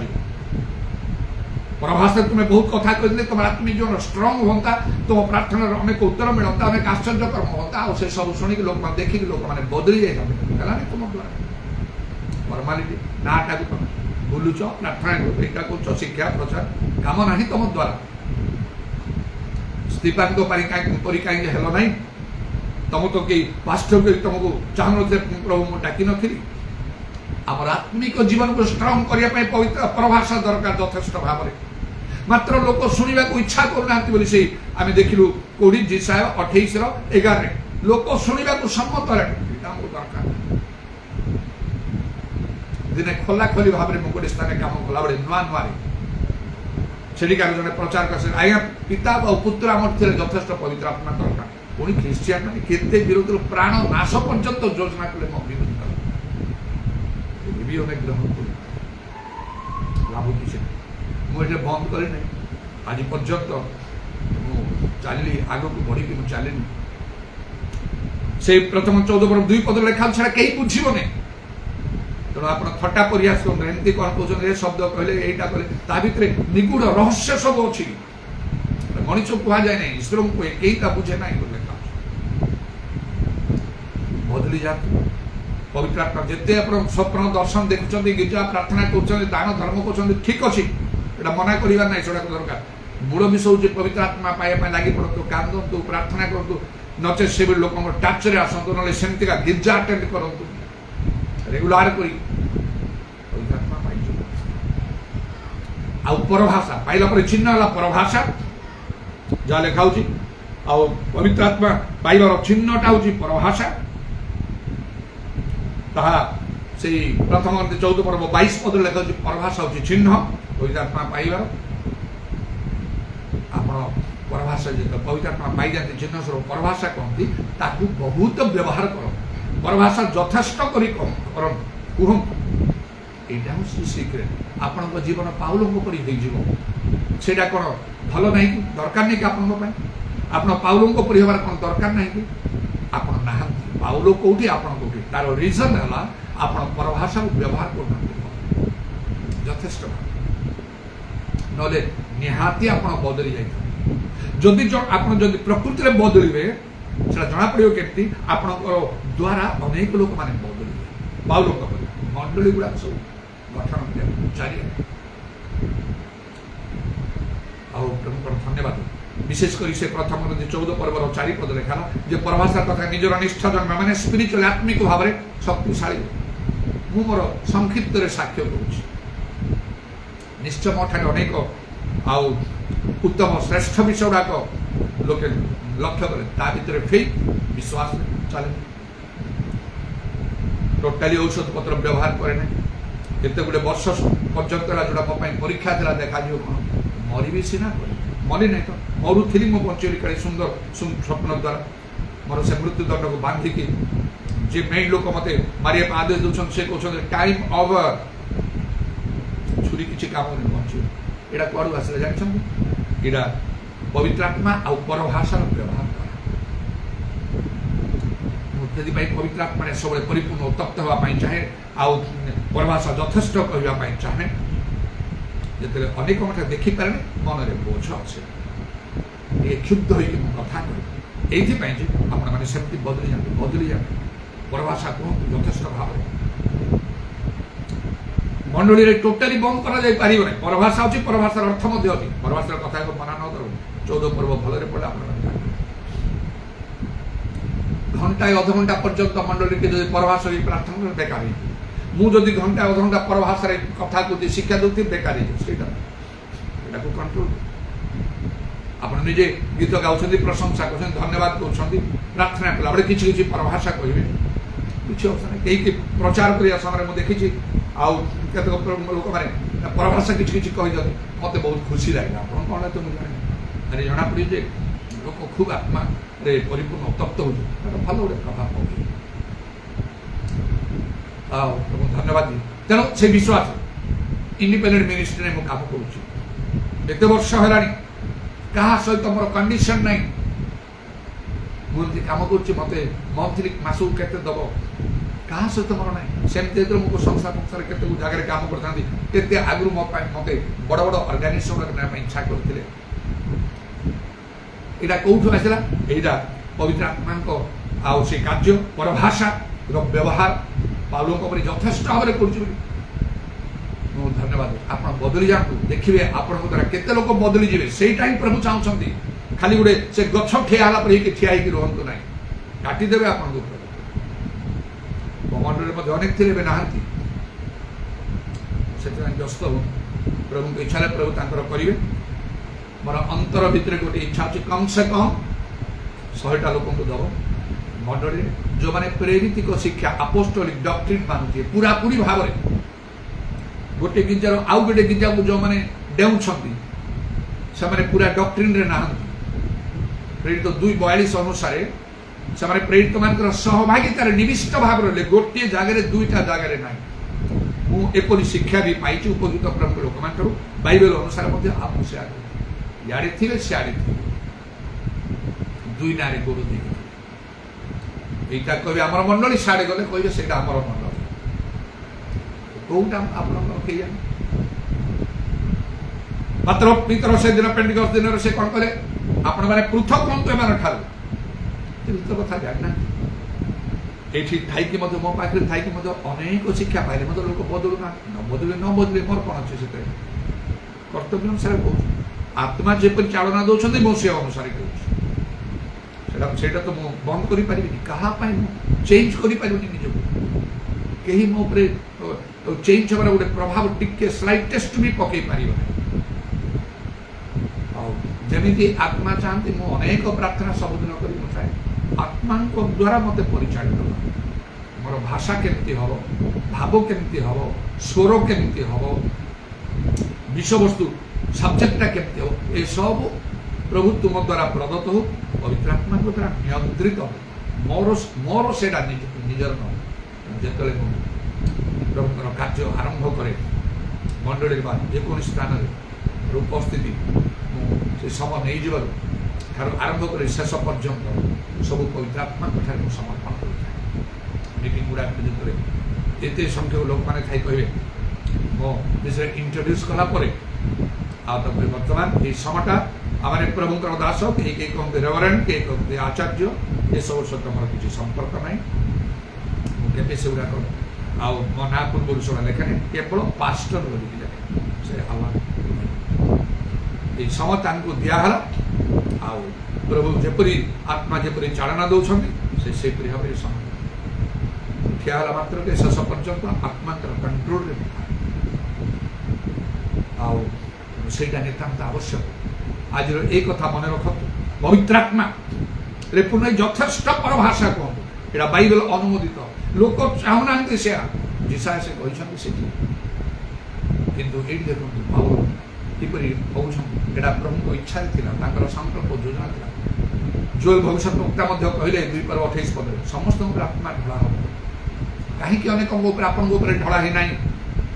प्रभाषा तुम्हें बहुत कथा कहते तुम आत्मिक जीवन स्ट्रंग होता तुम प्रार्थना अनेक उत्तर मिलता अनेक आश्चर्यकर्म होता और से सब शुणिक लोक देखिक लोक मैंने बदली जाता तुम द्वारा फर्मालीटी नाटा को तुम बुलुच प्रार्थना कर शिक्षा प्रचार काम ना तुम द्वारा स्टीफान परी कहीं हेल ना तुम तो कई पास्टर तुमको चाहून प्रभु मुझे डाक नी आम आत्मिक जीवन को स्ट्रंग करने पवित्र प्रभाषा दरकार यथेष्ट भाव में मात्र लोक शुणा को इच्छा करना आम देखिलु कौड़ी जिसाय 28:11 लोक शुणा को सम्मत दरकार दिने खोला खोली भाव में मुझे गोटे स्थान कम कला बेले नुआ नुआ सेठिकार जन प्रचार कर आज्ञा पिता और पुत्र आम यथेष्ट पवित्र आत्मा दरकार पुणी ख्रीस्टियान मैंने केते विरोध प्राण नाश पर्यंत योजना कले मो विरोध भी अनेक ग्रहण कर लाभ किसी मुझे बंद करी ना आज पर्यंत चलि आग को बढ़ी मुझे चलनी से प्रथम 14 पर्व 2 पद लेखा छाड़ा कहीं बुझे तेणु आप थट्टा प्रयास करते कौन कहते शब्द कहले यहीटा कहले ता भीतर निगूढ़ रहस्य सब अच्छी मनीष कह जाए ना ईश्वर को कई बुझे ना लेखा बदली जाते पवित्र आत्मा जिते स्वप्न दर्शन देखुं गिर्जा प्रार्थना कर दान धर्म कर ठीक अच्छे यहाँ मना करवा ना सेटा दरकार मूल विषय हूँ पवित्र आत्मा पाइबा लगी पड़तु कांदतु प्रार्थना करूँ नचे से भी लोक टाचर आसतु ना सेमतिका गिर्जा अटेंड करूँ रेगुलार कर पवित्र आत्मा पाई परभाषा पाइला चिन्ह है परभाषा जहाँ लिखा आ पवित्र आत्मा पाइबार चिन्हटा हूँ परभाषा ताहा से प्रथम 14 पर्व 22 पद लेखा परभाषा हूँ चिन्ह पवित्र आत्मा पाइबार आप परभाषा जो पवित्र आत्मा पाई जाते चिन्ह स्वरूप परभाषा कहती ताकू बहुत व्यवहार कर परभाषा यथेष्ट कर कहतु यहाँ हूँ सिक्रेट आपण जीवन पाउलों परीटा कौन भल ना कि दरकार नहीं कि आप पाउलों परी हमार कौन दरकार ना कि आप पाउलो कौटी आप तार रिजन है आप परभाषा को व्यवहार करना यथेष्ट ना निहाती आप बदली जाइए आप प्रकृति में बदलिए से जना पड़ो केमती आप द्वारा अनेक लोक मैंने बदलिए पाउलों मंडली गुड़ा सब गठन चारिए प्रभु धन्यवाद विशेषकर से प्रथम 14 पर्वर 4 पद लिखा जे परभाषा तथा निजर निष्ठा जन्म मैंने स्पिरिचुअल आत्मिक भाव में शक्तिशाली मु मोर संक्षिप्त साक्ष्य करुँच निश्चय मो ठारे अनेक आउ उत्तम श्रेष्ठ विषय गुड़ाक लोके लक्ष्य करें ता भीतर फेथ विश्वास चले टोटाली औषध पत्र व्यवहार करे ना केते गुड़े वर्ष पर्यंत जोड़ा मो परीक्षा था देखा मरबी सीना मरी नहीं तो मरुली मो बंचली काली सुंदर स्वप्न द्वारा मोर से मृत्युदंड को बांधिकी जे मेन लोक मत मारे आदेश दूसरे से कहते टाइम ओवर छुरी किसी काम नहीं बंचू यहाँ कड़ू आसले जानते यहाँ पवित्र आत्मा आ परभाषार व्यवहार कर पवित्र आत्मा सब परिपूर्ण उत्तप्त होगापी चाहे आउ परभाषा यथेष्ट कहवाई चाहे ଯେତେବେଳେ ଅନେକ କଥା ଦେଖିପାରେନି ମନରେ ବୋଝ ଅଛି, ଟିକେ କ୍ଷୁବ୍ଧ ହୋଇକି ମୁଁ କଥା କରେ। এইଥିପାଇଁ ଯେ ଆପଣମାନେ ସେମିତି ବଦଳି ଯାଆନ୍ତୁ। ପରଭାଷା କୁହନ୍ତୁ ଯଥେଷ୍ଟ ଭାବରେ। ମଣ୍ଡଳୀରେ ଟୋଟାଲି ବନ୍ଦ କରାଯାଇ ପାରିବ ନାହିଁ। ପରଭାଷା ଅଛି, ପରଭାଷାର ଅର୍ଥ ମଧ୍ୟ ଅଛି। ପରଭାଷାର କଥାକୁ ମନା ନ କରୁ 14 ପର୍ବ ଭଲରେ ପଡେ ଆପଣମାନେ ଜାଣିବେ। ଘଣ୍ଟାଏ ଅଧଘଣ୍ଟା ପର୍ଯ୍ୟନ୍ତ ମଣ୍ଡଳୀকে ଯଦି ପରଭାଷାରେ ପ୍ରାର୍ଥନା କରେ ବେକାର ହେଇଯିବ। ମୁଁ ଯଦି ଘଣ୍ଟାଏ ଅଧଘଣ୍ଟା ପରଭାଷାରେ କଥା କହୁଛି, ଶିକ୍ଷା ଦେଉଥିବି, ବେକାର ହେଇଯିବ। ସେଇଟାକୁ କଣ୍ଟ୍ରୋଲ। ଆପଣ ନିଜେ ଗୀତ ଗାଉଛନ୍ତି, ପ୍ରଶଂସା କରୁଛନ୍ତି, ଧନ୍ୟବାଦ କହୁଛନ୍ତି, ପ୍ରାର୍ଥନା କଲାବେଳେ କିଛି କିଛି ପରଭାଷା କହିବେ, କିଛି ଅବସ୍ଥା ନାହିଁ। କେହି ପ୍ରଚାର କରିବା ସମୟରେ ମୁଁ ଦେଖିଛି ଆଉ କେତେକ ଲୋକମାନେ ପରଭାଷା କିଛି କିଛି କହିଦିଅନ୍ତି, ମୋତେ ବହୁତ ଖୁସି ଲାଗିଲା। ଆପଣ କ'ଣ ତ ମୁଁ ଜାଣିନି, ଆରେ ଜଣାପଡ଼ି ଯେ ଲୋକ ଖୁବ୍ ଆତ୍ମାରେ ପରିପୂର୍ଣ୍ଣ ତପ୍ତ ହେଉଛି, ତାର ଭଲ ଗୋଟେ ପ୍ରଭାବ ପଡ଼ୁଛି। ଆଉ ଧନ୍ୟବାଦ। ତେଣୁ ସେ ବିଶ୍ୱାସ ଇଣ୍ଡିପେଣ୍ଡେଣ୍ଟ ମିନିଷ୍ଟ୍ରିରେ ମୁଁ କାମ କରୁଛି, ଏତେ ବର୍ଷ ହେଲାଣି, କାହା ସହିତ ମୋର କଣ୍ଡିସନ ନାହିଁ। ମୁଁ ଏମିତି କାମ କରୁଛି, ମୋତେ ମନ୍ଥଲି ମାସକୁ କେତେ ଦେବ, କାହା ସହିତ ମୋର ନାହିଁ। ସେମିତି ଯେତେବେଳେ ମୁଁ ସଂସ୍ଥାରେ କେତେ ଜାଗାରେ କାମ କରିଥାନ୍ତି, କେତେ ଆଗରୁ ମୋ ପାଇଁ ମୋତେ ବଡ଼ ବଡ଼ ଅର୍ଗାନାଇଜେସନରେ ନେବା ପାଇଁ ଇଚ୍ଛା କରିଥିଲେ। ଏଇଟା କୋଉଠୁ ଆସିଲା? ଏଇଟା ପବିତ୍ର ଆତ୍ମାଙ୍କ ଆଉ ସେ କାର୍ଯ୍ୟ, ପରଭାଷାର ବ୍ୟବହାର ପାଉଲଙ୍କ ପରି ଯଥେଷ୍ଟ ଭାବରେ କରୁଛି ବୋଲି ମୁଁ ଧନ୍ୟବାଦ। ଆପଣ ବଦଳି ଯାଆନ୍ତୁ, ଦେଖିବେ ଆପଣଙ୍କ ଦ୍ୱାରା କେତେ ଲୋକ ବଦଳି ଯିବେ। ସେଇଟା ହିଁ ପ୍ରଭୁ ଚାହୁଁଛନ୍ତି। ଖାଲି ଗୋଟେ ସେ ଗଛ ଠିଆ ହେଲା ପରେ ଠିଆ ହେଇକି ରୁହନ୍ତୁ ନାହିଁ, କାଟିଦେବେ ଆପଣଙ୍କୁ। ମଣ୍ଡଳରେ ମଧ୍ୟ ଅନେକ ଥିଲେ, ଏବେ ନାହାନ୍ତି। ସେଥିପାଇଁ ବ୍ୟସ୍ତ ହୁଅନ୍ତୁ। ପ୍ରଭୁଙ୍କ ଇଚ୍ଛାରେ ପ୍ରଭୁ ତାଙ୍କର କରିବେ। ମୋର ଅନ୍ତର ଭିତରେ ଗୋଟେ ଇଚ୍ଛା ଅଛି, କମ୍ ସେ କମ୍ 100ଟା ଲୋକଙ୍କୁ ଦେବ ମଣ୍ଡଳୀରେ, ଯେଉଁମାନେ ପ୍ରେରିତିକ ଶିକ୍ଷା ଆପୋଷ୍ଟୋଲିକ ଡକ୍ଟ୍ରିନ୍ ମାନୁଥିବେ ପୁରାପୁରି ଭାବରେ। ଗୋଟେ ଗିର୍ଜାର ଆଉ ଗୋଟେ ଗିର୍ଜାକୁ ଯେଉଁମାନେ ଡେଉଁଛନ୍ତି, ସେମାନେ ପୁରା ଡକ୍ଟ୍ରିନ୍ରେ ନାହାନ୍ତି। ପ୍ରେରିତ 2:42 ଅନୁସାରେ ସେମାନେ ପ୍ରେରିତମାନଙ୍କର ସହଭାଗିତାରେ ନିବିଷ୍ଟ ଭାବରେ ରହିଲେ, ଗୋଟିଏ ଜାଗାରେ ଦୁଇଟା ଜାଗାରେ ନାହିଁ। ମୁଁ ଏପରି ଶିକ୍ଷା ବି ପାଇଛି ଉପଯୁକ୍ତ ପ୍ରମୁଖ ଲୋକମାନଙ୍କରୁ, ବାଇବେଲ ଅନୁସାରେ ମଧ୍ୟ ଆପଣ ସେଆଡ଼େ ଇଆଡ଼େ ଥିବେ, ସିଆଡ଼େ ଥିବେ, ଦୁଇ ନାଁରେ ଗୋଡ଼ ଦେଇକି এইটা କହିବେ ଆମର ମଣ୍ଡଳୀ, ସିଆଡ଼େ ଗଲେ କହିବେ ସେଇଟା ଆମର ମଣ୍ଡଳୀ। କୋଉଟା ଆପଣଙ୍କର କେଜାଣି? ମାତ୍ର ପିତର ସେଦିନ ପେଣ୍ଟିକଷ୍ଟ ଦିନରେ ସେ କ'ଣ କଲେ? ଆପଣମାନେ ପୃଥକ ହୁଅନ୍ତୁ ଏମାନଙ୍କଠାରୁ। କଥା ଜାଣିନାହାନ୍ତି। ଏଇଠି ଥାଇକି ମଧ୍ୟ, ମୋ ପାଖରେ ଥାଇକି ମଧ୍ୟ ଅନେକ ଶିକ୍ଷା ପାଇଲେ ମଧ୍ୟ ଲୋକ ବଦଳୁନାହାନ୍ତି। ନ ବଦଳିଲେ ମୋର କ'ଣ ଅଛି ସେଥିରେ? କର୍ତ୍ତବ୍ୟ ଅନୁସାରେ କହୁଛି। ଆତ୍ମା ଯେପରି ଚାଳନା ଦେଉଛନ୍ତି ମୁଁ ସେ ଅନୁସାରେ କହୁଛି। ସେଇଟା ତ ମୁଁ ବନ୍ଦ କରିପାରିବିନି। କାହା ପାଇଁ ମୁଁ ଚେଞ୍ଜ କରିପାରିବିନି ନିଜକୁ। କେହି ମୋ ଉପରେ ଚେଞ୍ଜ ହେବାର ଗୋଟେ ପ୍ରଭାବ ଟିକେ ସ୍ଲାଇଟେଷ୍ଟ ବି ପକେଇ ପାରିବ ନାହିଁ। ଆଉ ଯେମିତି ଆତ୍ମା ଚାହାନ୍ତି, ମୁଁ ଅନେକ ପ୍ରାର୍ଥନା ସବୁଦିନ କରି ମୁଁ ଚାହେଁ ଆତ୍ମାଙ୍କ ଦ୍ୱାରା ମୋତେ ପରିଚାଳିତ ହେବ। ମୋର ଭାଷା କେମିତି ହେବ, ଭାବ କେମିତି ହେବ, ସ୍ୱର କେମିତି ହେବ, ବିଷୟବସ୍ତୁ ସବଜେକ୍ଟଟା କେମିତି ହେବ, ଏସବୁ ପ୍ରଭୁ ତୁମ ଦ୍ୱାରା ପ୍ରଦତ୍ତ ହଉ, ପବିତ୍ର ଆତ୍ମାଙ୍କ ଦ୍ୱାରା ନିୟନ୍ତ୍ରିତ ହଉ। ମୋର ସେଇଟା ନିଜର ନୁହଁ। ଯେତେବେଳେ ମୁଁ ପ୍ରଭୁଙ୍କର କାର୍ଯ୍ୟ ଆରମ୍ଭ କରେ ମଣ୍ଡଳୀରେ ବା ଯେକୌଣସି ସ୍ଥାନରେ ଉପସ୍ଥିତି, ମୁଁ ସେ ସମୟ ନେଇଯିବାରୁ ଠାରୁ ଆରମ୍ଭ କରି ଶେଷ ପର୍ଯ୍ୟନ୍ତ ସବୁ ପବିତ୍ର ଆତ୍ମାଙ୍କ ଠାରେ ମୁଁ ସମର୍ପଣ କରିଥାଏ। ମିଟିଂ ଗୁଡ଼ାକ ଯେତେବେଳେ ଏତେ ସଂଖ୍ୟକ ଲୋକମାନେ ଥାଇ କହିବେ, ମୋ ବିଷୟରେ ଇଣ୍ଟ୍ରୋଡ୍ୟୁସ୍ କଲା ପରେ ଆଉ ତାପରେ ବର୍ତ୍ତମାନ এই সময়টা আমার প্রভুঙ্কর দাস, কেହି କେହି କହନ୍ତି ରେଭରେଣ୍ଡ, କେହି କହନ୍ତି ଆଚାର୍ଯ୍ୟ, ଏସବୁ ସହିତ ମୋର କିଛି ସମ୍ପର୍କ ନାହିଁ। ମୁଁ କେବେ ସେଗୁଡ଼ାକ ଆଉ ମୋ ନାଁ ପୂର୍ବରୁ ସେଗୁଡ଼ା ଲେଖେନି, କେବଳ ପାଷ୍ଟର ବୋଲିକି ଲେଖେ। ସେ ଆହ୍ୱାନ এই সময় ତାଙ୍କୁ ଦିଆହେଲା। ଆଉ ପ୍ରଭୁ ଯେପରି ଆତ୍ମା ଯେପରି ଚାଳନା ଦେଉଛନ୍ତି, ସେ ସେହିପରି ଭାବରେ ସମୟ ଠିଆ ହେଲା ମାତ୍ରକେ ଶେଷ ପର୍ଯ୍ୟନ୍ତ ଆତ୍ମାଙ୍କର କଣ୍ଟ୍ରୋଲରେ ଥାଏ। ଆଉ ସେଇଟା ନିତାନ୍ତ ଆବଶ୍ୟକ। ଆଜିର এই କଥା ମନେ ରଖନ୍ତୁ, ପବିତ୍ର ଆତ୍ମାରେ ପୁନଃ ଯଥେଷ୍ଟ ପରଭାଷା କୁହନ୍ତୁ। ଏଇଟା ବାଇବେଲ ଅନୁମୋଦିତ। ଲୋକ ଚାହୁଁନାହାନ୍ତି ସେୟା, ଯିଶାୟା ସେ କହିଛନ୍ତି ସେଠି। କିନ୍ତୁ ଏଇଠି ଦେଖନ୍ତୁ ପାଉଲ କିପରି କହୁଛନ୍ତି, ଏଇଟା ପ୍ରଭୁଙ୍କ ଇଚ୍ଛାରେ ଥିଲା, ତାଙ୍କର ସଂକଳ୍ପ ଯୋଜନା ଥିଲା। ଜୋଏଲ ଭବିଷ୍ୟତବକ୍ତା ମଧ୍ୟ କହିଲେ 2:28 ପଦରେ, ସମସ୍ତଙ୍କ ଉପରେ ଆତ୍ମା ଢଳା ହେବ। କାହିଁକି ଅନେକଙ୍କ ଉପରେ ଆପଣଙ୍କ ଉପରେ ଢଳା ହେଇନାହିଁ?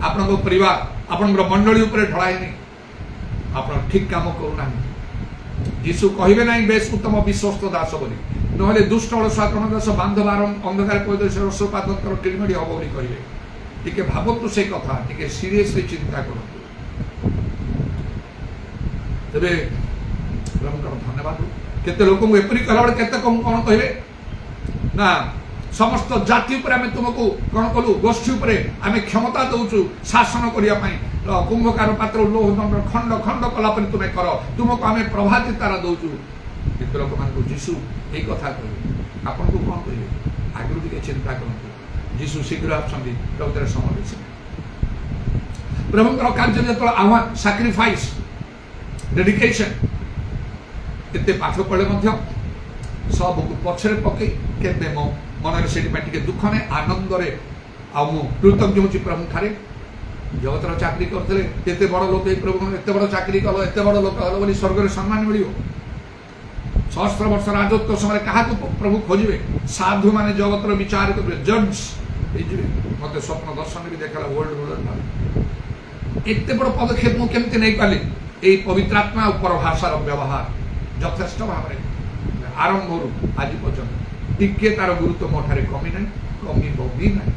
ଆପଣଙ୍କ ପରିବାର, ଆପଣଙ୍କର ମଣ୍ଡଳୀ ଉପରେ ଢଳା ହେଇନି। ଆପଣ ଠିକ୍ କାମ କରୁନାହାନ୍ତି। ଯୀଶୁ କହିବେ ନାହିଁ ବେଶ ଉତ୍ତମ ବିଶ୍ୱସ୍ତ ଦାସ ବୋଲି, ନହେଲେ ଦୁଷ୍ଟ ଅଳସୁଆ ଦାସ ବାନ୍ଧବ ଅନ୍ଧକାର ପରିଦର୍ଶନ ରସପାତଙ୍କର କିଳିମିଳି ହବ ବୋଲି କହିବେ। ଟିକେ ଭାବନ୍ତୁ ସେ କଥା, ଟିକେ ସିରିୟସଲି ଚିନ୍ତା କରନ୍ତୁ। ତେବେ ପ୍ରଭୁଙ୍କର ଧନ୍ୟବାଦ। କେତେ ଲୋକଙ୍କୁ ଏପରି କଲା ବେଳେ କେତେ କଣ କହିବେ ନା ସମସ୍ତ ଜାତି ଉପରେ ଆମେ ତୁମକୁ କଣ କଲୁ, ଗୋଷ୍ଠୀ ଉପରେ ଆମେ କ୍ଷମତା ଦଉଛୁ ଶାସନ କରିବା ପାଇଁ। କୁମ୍ଭକାର ପାତ୍ର ଲୌହ ଦଣ୍ଡ ଖଣ୍ଡ ଖଣ୍ଡ କଲା ପରେ ତୁମେ କର, ତୁମକୁ ଆମେ ପ୍ରଭାତି ତାରା ଦଉଛୁ। କିନ୍ତୁ ଲୋକମାନଙ୍କୁ ଯୀଶୁ ଏଇ କଥା କହିବେ। ଆପଣଙ୍କୁ କଣ କହିବେ? ଆଗରୁ ଟିକେ ଚିନ୍ତା କରନ୍ତୁ। ଯୀଶୁ ଶୀଘ୍ର ଆସୁଛନ୍ତି, ପ୍ରଭୁଙ୍କର ସମୟ ବେଶୀ ନାହିଁ। ପ୍ରଭୁଙ୍କର କାର୍ଯ୍ୟ ଯେତେବେଳେ ଆହ୍ୱାନ, ସାକ୍ରିଫାଇସ୍, ଡେଡିକେସନ, କେତେ ପାଠ ପଢିଲେ ମଧ୍ୟ ସବୁକୁ ପଛରେ ପକେଇ କେବେ ମୋ ମନରେ ସେଥିପାଇଁ ଟିକେ ଦୁଃଖ ନାହିଁ, ଆନନ୍ଦରେ ଆଉ ମୁଁ କୃତଜ୍ଞ ହେଉଛି ପ୍ରଭୁ ଠାରେ। ଜଗତର ଚାକିରି କରିଥିଲେ କେତେ ବଡ଼ ଲୋକ, ଏଇ ପ୍ରଭୁ ଏତେ ବଡ଼ ଚାକିରି କଲ, ଏତେ ବଡ଼ ଲୋକ ହଲ ବୋଲି ସ୍ୱର୍ଗରେ ସମ୍ମାନ ମିଳିବ। ସହସ୍ର ବର୍ଷ ରାଜତ୍ୱ ସମୟରେ କାହାକୁ ପ୍ରଭୁ ଖୋଜିବେ? ସାଧୁ ମାନେ ଜଗତର ବିଚାର କରିବେ, ଜଜ୍ ହେଇଯିବେ। ମତେ ସ୍ୱପ୍ନ ଦର୍ଶନ ବି ଦେଖାଲା ଓଲ୍ଡ ରୁଲର ଭାବେ। ଏତେ ବଡ଼ ପଦକ୍ଷେପ ମୁଁ କେମିତି ନେଇପାରିଲି? ଏଇ ପବିତ୍ରାତ୍ମା ଉପର ଭାଷାର ବ୍ୟବହାର ଯଥେଷ୍ଟ ଭାବରେ ଆରମ୍ଭରୁ ଆଜି ପର୍ଯ୍ୟନ୍ତ ଟିକେ ତାର ଗୁରୁତ୍ୱ ମୋ ଠାରେ କମି ନାହିଁ, କମିବ ବି ନାହିଁ।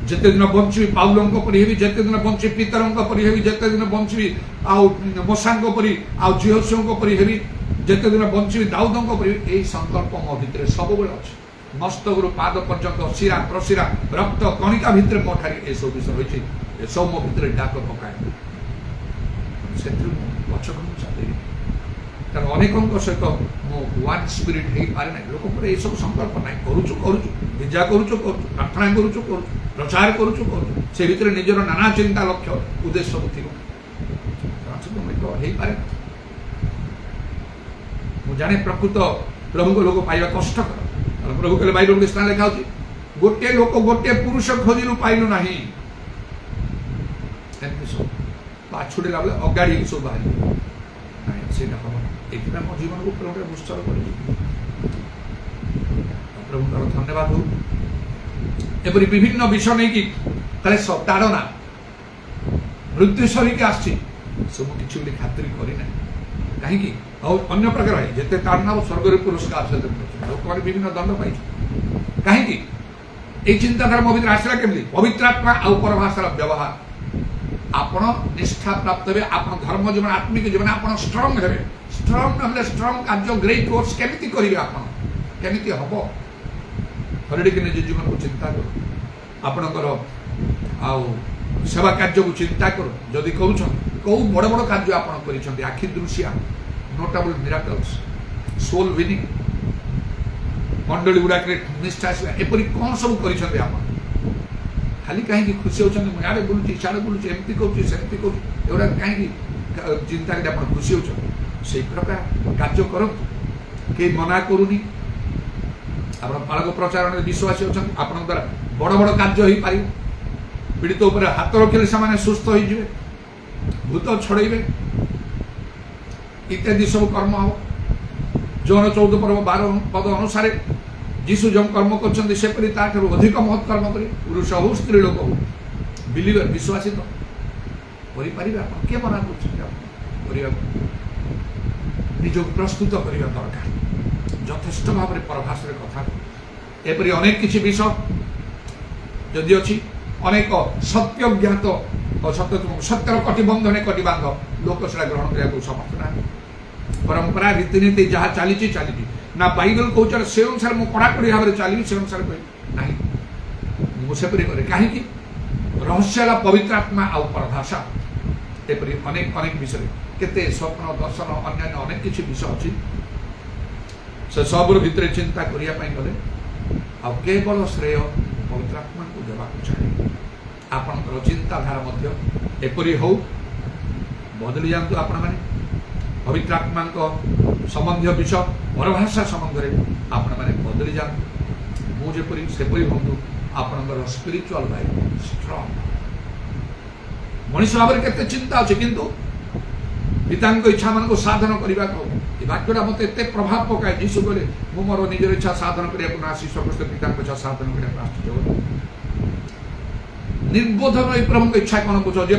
ଯେତେ ଦିନ ବଞ୍ଚିବି ପାଉଲଙ୍କ ପରି ହେବି, ଯେତେ ଦିନ ବଞ୍ଚିବି ପିତରଙ୍କ ପରି ହେବି, ଯେତେ ଦିନ ବଞ୍ଚିବି ଆଉ ମୋଶାଙ୍କ ପରି ଆଉ ଜିହୋଶୁଆଙ୍କ ପରି ହେବି, ଯେତେ ଦିନ ବଞ୍ଚିବି ଦାଉଦଙ୍କ ପରି, ଏଇ ସଂକଳ୍ପ ମୋ ଭିତରେ ସବୁବେଳେ ଅଛି। ମସ୍ତକରୁ ପାଦ ପର୍ଯ୍ୟନ୍ତ ଶିରା ପ୍ରଶିରା ରକ୍ତ କଣିକା ଭିତରେ ମୋ ଠାରେ ଏସବୁ ବିଷୟ ରହିଛି। ଏସବୁ ମୋ ଭିତରେ ଡାକ ପକାଏ। ସେଥିରୁ ମୁଁ ପଛକୁ ଚାଲିବି। କାରଣ ଅନେକଙ୍କ ସହିତ ମୁଁ ୱାନ୍ ସ୍ପିରିଟ୍ ହେଇପାରେ ନାହିଁ। ଲୋକଙ୍କର ଏସବୁ ସଂକଳ୍ପ ନାହିଁ। କରୁଛୁ ବିଜା କରୁଛୁ ପ୍ରାର୍ଥନା କରୁଛୁ ପ୍ରଚାର କରୁଛୁ ସେ ଭିତରେ ନିଜର ନାନା ଚିନ୍ତା ଲକ୍ଷ୍ୟ ଉଦ୍ଦେଶ୍ୟ ସବୁ ଥିବ। ହେଇପାରେ ନା। ମୁଁ ଜାଣେ ପ୍ରକୃତ ପ୍ରଭୁଙ୍କ ଲୋକ ପାଇବା କଷ୍ଟକର। ପ୍ରଭୁ କହିଲେ ବାଇବଲ ସ୍ଥାନ ଲେଖା ହଉଛି, ଗୋଟିଏ ଲୋକ ଗୋଟିଏ ପୁରୁଷ ଖୋଜିଲୁ ପାଇଲୁ ନାହିଁ। ଏମିତି ସବୁ ବାଛୁଡ଼ିଲା ବେଳେ ଅଗାଡ଼ି ହେଇକି ସବୁ ବାହାରିବ ନାହିଁ, ସେଇଟା ହବ ନା। ଏଇଥିପାଇଁ ମୋ ଜୀବନକୁ ପ୍ରଭୁରେ ଉତ୍ସର୍ଗ କରିବି। ପ୍ରଭୁଙ୍କର ଧନ୍ୟବାଦ ହଉ। ଏପରି ବିଭିନ୍ନ ବିଷୟ ନେଇକି ତାହେଲେ ତାଡ଼ନା ମୃତ୍ୟୁ ସରିକି ଆସିଛି, ସବୁ କିଛି ବୋଲି ଖାତିରି କରିନାହିଁ। କାହିଁକି? ଆଉ ଅନ୍ୟ ପ୍ରକାର ଭାଇ ଯେତେ ତାଡ଼ନା ଓ ସ୍ୱର୍ଗରେ ପୁରସ୍କାର ଲୋକମାନେ ବିଭିନ୍ନ ଦଣ୍ଡ ପାଇଛନ୍ତି। କାହିଁକି? ଏଇ ଚିନ୍ତାଧାରା ମୋ ଭିତରେ ଆସିଲା କେମିତି? ପବିତ୍ରାତ୍ମା ଆଉ ପରଭାଷାର ବ୍ୟବହାର। ଆପଣ ନିଷ୍ଠା ପ୍ରାପ୍ତ ହେବେ, ଆପଣ ଧର୍ମ ଜୀବନ ଆତ୍ମିକ ଜୀବନ ଆପଣ ଷ୍ଟ୍ରଙ୍ଗ ହେବେ। ଷ୍ଟ୍ରଙ୍ଗ ନହେଲେ ଷ୍ଟ୍ରଙ୍ଗ କାର୍ଯ୍ୟ ଗ୍ରେଟ୍ କୋର୍ସ କେମିତି କରିବେ? ଆପଣ କେମିତି ହବ? ଥରେ ଟିକେ ନିଜ ଜୀବନକୁ ଚିନ୍ତା କରୁ। ଆପଣଙ୍କର ଆଉ ସେବା କାର୍ଯ୍ୟକୁ ଚିନ୍ତା କରୁ। ଯଦି କରୁଛନ୍ତି କୋଉ ବଡ଼ ବଡ଼ କାର୍ଯ୍ୟ ଆପଣ କରିଛନ୍ତି, ଆଖି ଦୃଶ୍ୟା ନୋଟାବୁଲ ମିରାକଲ୍ସ, ସୋଲ୍ ୱିନିଂ, ମଣ୍ଡଳୀ ଗୁଡ଼ାକରେ ନିଷ୍ଠା ଆସିବା, ଏପରି କ'ଣ ସବୁ କରିଛନ୍ତି ଆପଣ? ଖାଲି କାହିଁକି ଖୁସି ହେଉଛନ୍ତି? ମୁଁ ଇଆଡ଼େ ବୁଲୁଛି ସିଆଡ଼େ ବୁଲୁଛି, ଏମିତି କରୁଛି ସେମିତି କରୁଛି, ଏଗୁଡ଼ା କାହିଁକି ଚିନ୍ତା କରି ଆପଣ ଖୁସି ହେଉଛନ୍ତି? ସେଇ ପ୍ରକାର କାର୍ଯ୍ୟ କରନ୍ତୁ, କେହି ମନା କରୁନି। ଆପଣ ବାଳକ ପ୍ରଚାରଣରେ ବିଶ୍ୱାସୀ ଅଛନ୍ତି, ଆପଣଙ୍କ ଦ୍ୱାରା ବଡ଼ ବଡ଼ କାର୍ଯ୍ୟ ହେଇପାରିବ। ପୀଡ଼ିତ ଉପରେ ହାତ ରଖିଲେ ସେମାନେ ସୁସ୍ଥ ହେଇଯିବେ, ଭୂତ ଛଡ଼େଇବେ, ଇତ୍ୟାଦି ସବୁ କର୍ମ ହବ। ଯୌନ 14 ପର୍ବ 12 ପଦ ଅନୁସାରେ ଯୀଶୁ ଯେଉଁ କର୍ମ କରିଛନ୍ତି ସେପରି ତାଠାରୁ ଅଧିକ ମହତ୍ କର୍ମ କରିବେ। ପୁରୁଷ ହଉ ସ୍ତ୍ରୀ ଲୋକ ହଉ, ବିଲିଭର ବିଶ୍ୱାସୀ ତ କରିପାରିବେ। ଆପଣ କିଏ ମନା କରୁଛନ୍ତି? ଆପଣ କରିବାକୁ ନିଜକୁ ପ୍ରସ୍ତୁତ କରିବା ଦରକାର। ଯଥେଷ୍ଟ ଭାବରେ ପରଭାଷାରେ କଥା ଏପରି ଅନେକ କିଛି ବିଷୟ ଯଦି ଅଛି, ଅନେକ ସତ୍ୟ ଜ୍ଞାତ ସତ୍ୟର କଟିବନ୍ଧନେ କଟିବାନ୍ଧ ଲୋକ ସେଟା ଗ୍ରହଣ କରିବାକୁ ସମର୍ଥ ନାହାନ୍ତି। ପରମ୍ପରା ରୀତିନୀତି ଯାହା ଚାଲିଛି ନା ବାଇବଲ କହୁଛି ସେ ଅନୁସାରେ ମୁଁ କଡ଼ାକଡ଼ି ଭାବରେ ଚାଲିବି, ସେ ଅନୁସାରେ ନାହିଁ। ମୁଁ ସେପରି କରେ। କାହିଁକି? ରହସ୍ୟ ହେଲା ପବିତ୍ରାତ୍ମା ଆଉ ପରଭାଷା। ଏପରି ଅନେକ ବିଷୟରେ କେତେ ସ୍ୱପ୍ନ ଦର୍ଶନ ଅନ୍ୟାନ୍ୟ ଅନେକ କିଛି ବିଷୟ ଅଛି। ସେ ସବୁର ଭିତରେ ଚିନ୍ତା କରିବା ପାଇଁ ଗଲେ ଆଉ କେବଳ ଶ୍ରେୟ ପବିତ୍ରାତ୍ମାଙ୍କୁ ଦେବାକୁ ଚାହେଁ। ଆପଣଙ୍କର ଚିନ୍ତାଧାରା ମଧ୍ୟ ଏପରି ହଉ, ବଦଳି ଯାଆନ୍ତୁ। ଆପଣମାନେ ପବିତ୍ରାତ୍ମାଙ୍କ ସମ୍ବନ୍ଧୀୟ ବିଷୟ ପରଭାଷା ସମ୍ବନ୍ଧରେ ଆପଣମାନେ ବଦଳି ଯାଆନ୍ତୁ। ମୁଁ ଯେପରି ସେପରି ହୁଅନ୍ତୁ। ଆପଣଙ୍କର ସ୍ପିରିଚୁଆଲ ଲାଇଫ ଷ୍ଟ୍ରଙ୍ଗ। ମଣିଷ ଭାବରେ କେତେ ଚିନ୍ତା ଅଛି, କିନ୍ତୁ ପିତାଙ୍କ ଇଚ୍ଛା ମାନଙ୍କୁ ସାଧନ କରିବାକୁ ଏ ବାକ୍ୟଟା ମୋତେ ଏତେ ପ୍ରଭାବ ପକାଏ। ଯୀଶୁ କହିଲେ, ମୁଁ ମୋର ନିଜର ଇଚ୍ଛା ସାଧନ କରିବାକୁ ନା ଆସି ସମସ୍ତେ ପିତାଙ୍କ ଇଚ୍ଛା ସାଧନ କରିବାକୁ ଆସିଛି। ନିର୍বোধ ନୁହେଁ। ପ୍ରଭୁଙ୍କ ଇଚ୍ଛା କ'ଣ ବୁଝ? ଯେ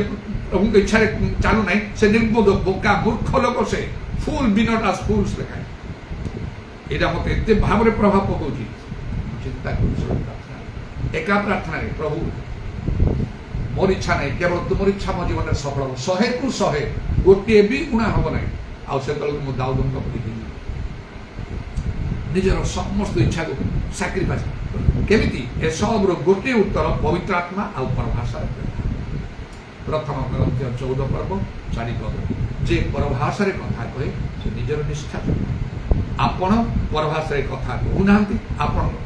ପ୍ରଭୁଙ୍କ ଇଚ୍ଛାରେ ଚାଲୁନାହିଁ ସେ ନିର୍বোଧ, ବୋକା, ମୂର୍ଖ ଲୋକ। ସେ ଫୁଲ ବିନଟ ଆସ୍ ଫୁଲସ୍ ଲେଖାଏ। ଏଇଟା ମୋତେ ଏତେ ଭାବରେ ପ୍ରଭାବ ପକାଉଛି। ଚିନ୍ତା କରୁଛି ଏକା ପ୍ରାର୍ଥନାରେ, ପ୍ରଭୁ मोर इच्छा नहीं केवल तुम इच्छा मो जीवन सफल हम 100 को 100 गोटे भी गुणा हम ना आउ दाऊद निजर समस्त इच्छा को सैक्रिफाइस केमिति ए सब गोटे उत्तर पवित्र आत्मा आउ परभाषा प्रथम ग्रंथ 14 पर्व 4 पद जे परभाषा रे कथा कहे से निजर निष्ठा आपण परभाषा कथा कहूना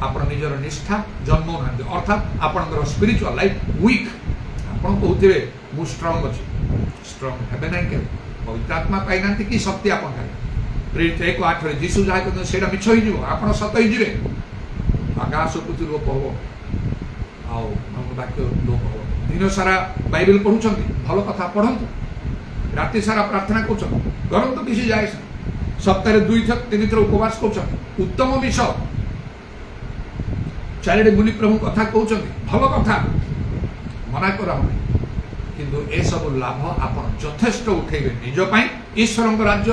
आपण निजर निष्ठा जन्म ना अर्थात आपण स्पिरिचुअल लाइफ वीक आपण कहते मु स्ट्रांग अच्छी स्ट्रांग हेबे ना के पवित्र आत्मा पाइना कि शक्ति आपण प्रेरित 1:8 जीशु जहाँ कहते से मिछ हो आप सत हो आकाश पृथ्वी लोप हम वाक्य लोप हम दिन सारा बाइबल पढ़ुं भल कथा पढ़तु राति सारा प्रार्थना कर किसी जाए सप्ताह 2-3 थर उपवास कर उत्तम विषय चारिड़े बुली प्रभु कथा कहते भल कथा मना कर किंतु ए सब लाभ आप यथेष्ट उठेबे निजपाई ईश्वर राज्य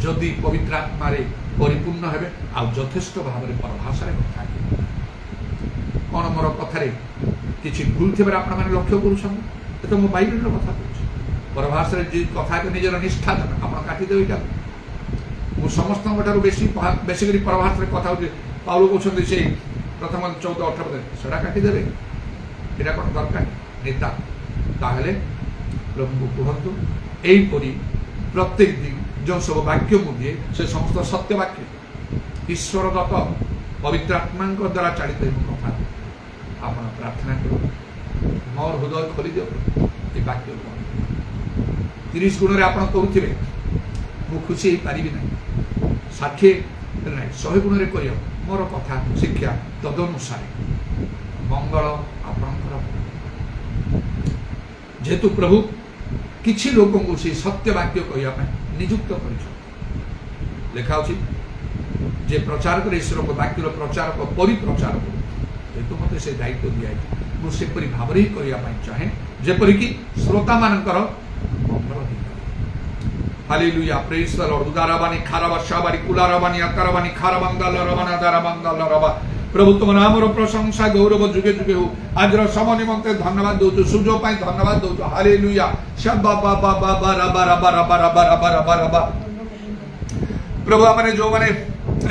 जदि पवित्र आत्मा परिपूर्ण हेबे आ यथेष्ट भाव में परभाषा कथा कौन मोर कथार किसी भूल थे आपने लक्ष्य कर तो मो बाइबल कथा कहूँ परभाषा कथा के निजर निष्ठा आप काटिदेवे यहाँ मुझ समस्त बेसिक परभाषा कथा पाउल कहते से प्रथम 14-18 सेटा काटिदेवे यहाँ कौन दरकार नेता ताहले प्रभु को कहतु यहीपरी प्रत्येक दिन जो सब वाक्य मुझे से समस्त सत्य वाक्य ईश्वरगत पवित्र आत्मा द्वारा चालित कथा आप प्रार्थना कर मोर हृदय खोली दियो ये वाक्य 30 गुण आप करुवे मु खुशी हो पारि ना 60 ना 100 गुण कर मोर कथा शिक्षा तदनुसार मंगल आपणकर जेहेतु प्रभु किछि लोक को से सत्य वाक्य कहवाई नियुक्त कर लिखा जे प्रचार कर ईश्वर को वाक्यर प्रचारक परिप्रचार जेहेतु मत से दायित्व दिखाई मुझे भाव ही करने चाहे जेपरिक श्रोता मानकर मंगल हालेलुया प्रेज द लॉर्ड उदारबानी खाराबा शाबारी कुलारबानी अकारबानी खाराबांगाल रबाना दाराबांगाल रबा प्रभु तुम नामर प्रशंसा गौरव जुगे जुगे हो आज समय निमंते धन्यवाद दौचु सुजो पाई धन्यवाद दौचु हालेलुया शब्बा बाबा बाबा रबा रबा रबा रबा रबा रबा रबा प्रभु आमने जो माने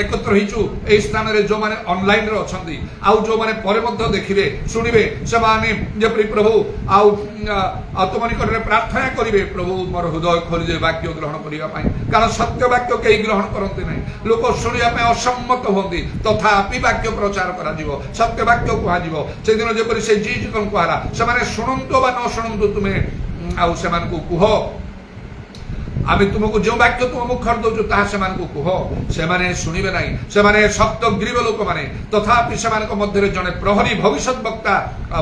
एकत्र हिचु ए स्थान रे जो माने ऑनलाइन रे अछंती आउ जो माने परे मध्य देखिबे सुनिबे से माने जेपरि प्रभु आउ तुमनि करे प्रार्थना करिवे प्रभु मोर हृदय खोली दे वाक्य ग्रहण करिवा पाई कारण सत्य वाक्य केही ग्रहण करंती नै लोक सुनिया पे असम्मत होंदी तथापि वाक्य प्रचार करा जीवो सत्य वाक्य कुहा जीवो से दिन जेपरि से जीज कोन कुहाला से माने सुनंतो बा न सुनंतो तुमे आउ से मान को कुह आमे तुमको जो वाक्य तुम मुखर दौचु ताहा से कह से शुणवे ना से सप्त ग्रीव लोक मैंने तथापि से मध्य जड़े प्रहरी भविष्य वक्ता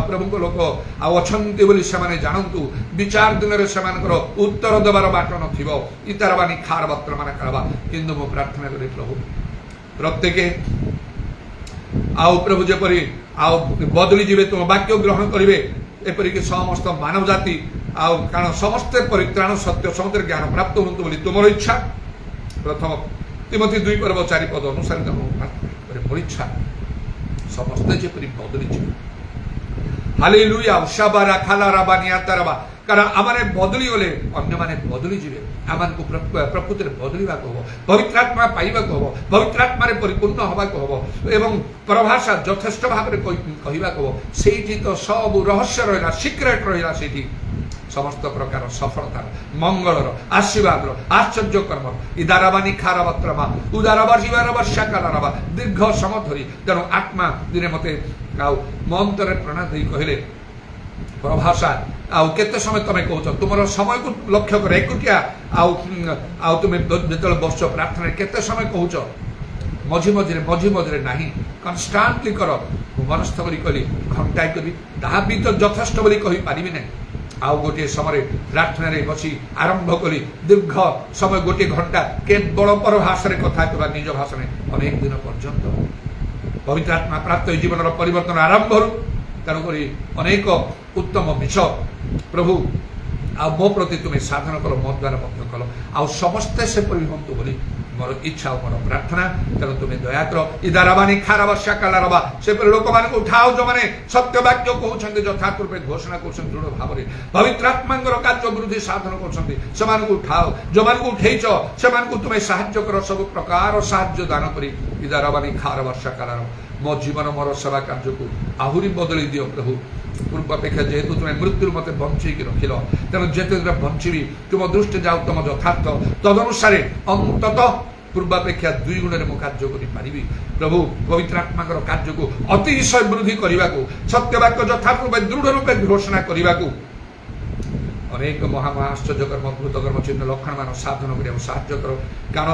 प्रभु लोक आछंती बोली से जानतु विचार दिन में से उत्तर देवार बाट नतारबानी खार बत्र मान करवा किंतु मो प्रार्थना करी प्रभु प्रत्येक आउ प्रभु जेपरी आउ बदली जीवे तुम वाक्य ग्रहण करेंगे एपरिक समस्त मानव जाति आउ कारण समस्ते परित्राण सत्य समस्त ज्ञान प्राप्त हूँ बोली तुम इच्छा प्रथम तिमोथी 2:4 पद अनुसार मोर इच्छा समस्ते जेपरी बदली जीवे हालेलुया शाबारा खालारा बानियातारबा कारण आमने बदली गले अन्य माने बदली जीवे आमान को प्रकृति बदलवा को हो पवित्र आत्मा पाइबा को हो पवित्र आत्मा रे परिपूर्ण होबा को हो एवं प्रभाषा यथेष्ट भाव में कहवा को हो सेठी तो सब रहस्य रहिला सीक्रेट रहिला सेठी समस्त प्रकार सफलता मंगलर आशीर्वाद आश्चर्य कर्म इदाराबानी खाराबत्रमा उदाराबाजीवार वर्षाकाराबा दीर्घ समय धरी तेणु आत्मा दिने मते मंत्र प्रणा दे कहले प्रभाषा आउ केते समय तमे कहूछ तुमर समय को लक्ष्य कर एकुटिया आउ तुम जेतल बस प्रार्थना केते समय कहूछ मझी मझे नहीं कन्स्टांटली कर मनस्थ करी कहली घंटाए करी ताहा भी तो यथेष्ट बोली कहि पारिबि नै आउ गोटे समय प्रार्थना रे बसी आरंभ करी दीर्घ समय गोटे घंटा केवल पर भाषा रे कथा कहबा निज भाषा में अनेक दिन पर्यंत पवित्र आत्मा प्राप्त जीवन परिवर्तन आरंभ हरु तेणुक अनेक उत्तम विषय प्रभु आ मो प्रति तुम्हें साधन कल मो द्वारा कल आ समस्ते से हूँ बोली ମୋର ଇଚ୍ଛା ଓ ମୋର ପ୍ରାର୍ଥନା। ତେଣୁ ତୁମେ ଦୟା କର ଇଦାରାବାନି ଖାରାବା ଶାକାଲାରବା ସେପରି ଲୋକମାନଙ୍କୁ ଉଠାଅ ଯେଉଁମାନେ ସତ୍ୟ ବାକ୍ୟ କହୁଛନ୍ତି, ଯଥାର୍ଥ ରୂପେ ଘୋଷଣା କରୁଛନ୍ତି, ଦୃଢ଼ ଭାବରେ ପବିତ୍ର ଆତ୍ମାଙ୍କର କାର୍ଯ୍ୟ ବୃଦ୍ଧି ସାଧନ କରୁଛନ୍ତି, ସେମାନଙ୍କୁ ଉଠାଅ। ଯେଉଁମାନଙ୍କୁ ଉଠେଇଛ ସେମାନଙ୍କୁ ତୁମେ ସାହାଯ୍ୟ କର, ସବୁ ପ୍ରକାର ସାହାଯ୍ୟ ଦାନ କରି ଇଦାରାବାନି ଖାରାବା ଶାକାଲାର ମୋ ଜୀବନ ମୋର ସେବା କାର୍ଯ୍ୟକୁ ଆହୁରି ବଦଳି ଦିଅ ପ୍ରଭୁ। ପୂର୍ବାପେକ୍ଷା ଯେହେତୁ ତୁମେ ମୃତ୍ୟୁରୁ ମୋତେ ବଞ୍ଚେଇକି ରଖିଲ, ତେଣୁ ଯେତେ ଦୂର ବଞ୍ଚିବି ତୁମ ଦୃଷ୍ଟି ଯାଉ ତମ ଯଥାର୍ଥ ତଦନୁସାରେ ଅନ୍ତତଃ ପୂର୍ବାପେକ୍ଷା 2 ଗୁଣରେ ମୁଁ କାର୍ଯ୍ୟ କରିପାରିବି। ପ୍ରଭୁ ପବିତ୍ର ଆତ୍ମାଙ୍କର କାର୍ଯ୍ୟକୁ ଅତିଶୟ ବୃଦ୍ଧି କରିବାକୁ, ସତ୍ୟବାକ୍ୟ ଯଥାର୍ଥ ରୂପେ ଦୃଢ଼ ରୂପେ ଘୋଷଣା କରିବାକୁ ଅନେକ ମହାଆଶ୍ଚର୍ଯ୍ୟକର୍ମ ଭୂତକର୍ମ ଚିହ୍ନ ଲକ୍ଷଣମାନ ସାଧନ କରିବାକୁ ସାହାଯ୍ୟ କର। କାରଣ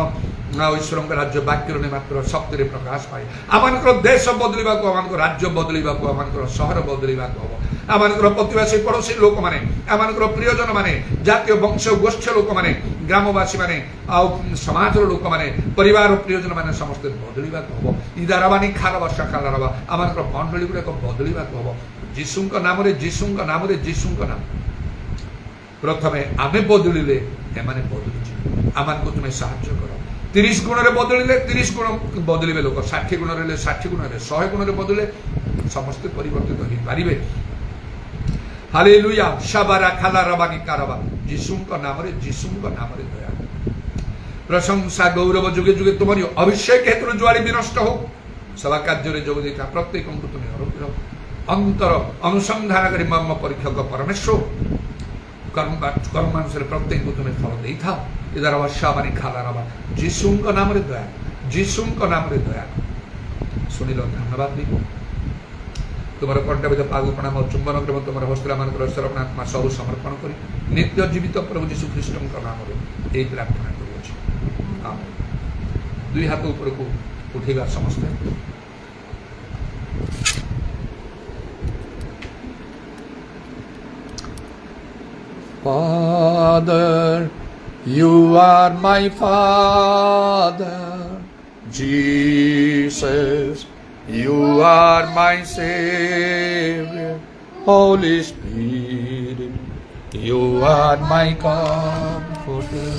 ଈଶ୍ୱରଙ୍କ ରାଜ୍ୟ ବାକ୍ୟରୁ ମାତ୍ର ଶକ୍ତିରେ ପ୍ରକାଶ ପାଏ। ଆମମାନଙ୍କର ଦେଶ ବଦଳିବାକୁ, ଆମମାନଙ୍କର ରାଜ୍ୟ ବଦଳିବାକୁ, ଆମମାନଙ୍କର ସହର ବଦଳିବାକୁ ହବ। ଆମମାନଙ୍କର ପ୍ରତିବାସୀ ପଡ଼ୋଶୀ ଲୋକମାନେ, ଆମମାନଙ୍କର ପ୍ରିୟଜନ ମାନେ, ଜାତୀୟ ବଂଶ ଗୋଷ୍ଠୀ ଲୋକମାନେ, ଗ୍ରାମବାସୀମାନେ ଆଉ ସମାଜର ଲୋକମାନେ, ପରିବାର ପ୍ରିୟଜନ ମାନେ ସମସ୍ତେ ବଦଳିବାକୁ ହବ। ଇଦାରାବାନି ଖାରବା ଶାକାଲାରବା ଆମମାନଙ୍କର ମଣ୍ଡଳୀ ଗୁଡ଼ାକ ବଦଳିବାକୁ ହବ। ଯୀଶୁଙ୍କ ନାମରେ, ଯୀଶୁଙ୍କ ନାମରେ, ଯୀଶୁଙ୍କ ନାମ। ପ୍ରଥମେ ଆମେ ବଦଳିଲେ ଏମାନେ ବଦଳିଯିବେ। ଆମମାନଙ୍କୁ ତୁମେ ସାହାଯ୍ୟ କର। 30 ଗୁଣରେ ବଦଳିଲେ 30 ଗୁଣ ବଦଳିବେ ଲୋକ, 60 ଗୁଣରେ ହେଲେ 60 ଗୁଣରେ, 100 ଗୁଣରେ ବଦଳିଲେ ସମସ୍ତେ ପରିବର୍ତ୍ତିତ ହୋଇପାରିବେ। ହାଲେଲୁୟା ଶାବାରା ଖାଲାରାବାନି କାରାବା ଯୀଶୁଙ୍କ ନାମରେ, ଯୀଶୁଙ୍କ ନାମରେ ଦୟା ପ୍ରଶଂସା ଗୌରବ ଯୁଗେ ଯୁଗେ ତୁମରି ଅଭିଷେକ ହେତୁ ଜ୍ୱାଳି ବିନଷ୍ଟ ହଉ। ସେବା କାର୍ଯ୍ୟରେ ଯୋଗ ଦେଇଥିବା ପ୍ରତ୍ୟେକଙ୍କୁ ତୁମେ ଆରୋଗ୍ୟ ଅନ୍ତର ଅନୁସନ୍ଧାନ କରି ମର୍ମ ପରୀକ୍ଷକ ପରମେଶ୍ୱର କର୍ମାନୁସାରେ ପ୍ରତ୍ୟେକଙ୍କୁ ତୁମେ ଫଳ ଦେଇଥାଅ। ଇଦାର ଶାବାନି ଖାଲାରାବା ଯୀଶୁଙ୍କ ନାମରେ ଦୟା, ଯୀଶୁଙ୍କ ନାମରେ ଦୟା। ଶୁଣିଲ ଧନ୍ୟବାଦ ଦେଇ ତୁମର କଣ୍ଠବିଧ ପାଗୁ ପ୍ରଣାମ ଚୁମ୍ବନ ଗ୍ରହ ତୁମର ହସ୍ତମାନଙ୍କର ଶରଣାତ୍ମା ସବୁ ସମର୍ପଣ କରି ନିତ୍ୟ ଜୀବିତ ପ୍ରଭୁ ଯୀଶୁ ଖ୍ରୀଷ୍ଟଙ୍କ ନାମରେ ଏହି ପ୍ରାର୍ଥନା କରୁଅଛି। ଆମେନ୍। 2 ହାତ ଉପରକୁ ଉଠିବା ସମସ୍ତେ। Father, you are my Father. Jesus, you are my Savior. Holy Spirit, you are my comforter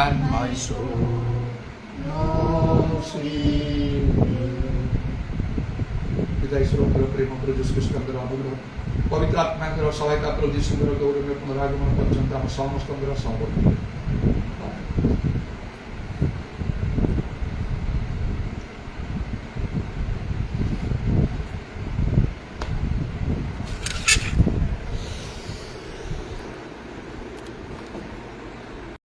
and my soul. পিতা ঈশ্বরের প্রেম প্রভু যীশু খ্রিস্টଙ୍କର ଅନୁଗ୍ରହ ପବିତ୍ର ଆତ୍ମାଙ୍କର ସହାୟତା ପ୍ରଭୁ ଯୀଶୁଙ୍କର ଗୌରବ ପୁନରାଗମନ ପର୍ଯ୍ୟନ୍ତ ଆମ ସମସ୍ତଙ୍କର ସମ୍ପର୍କ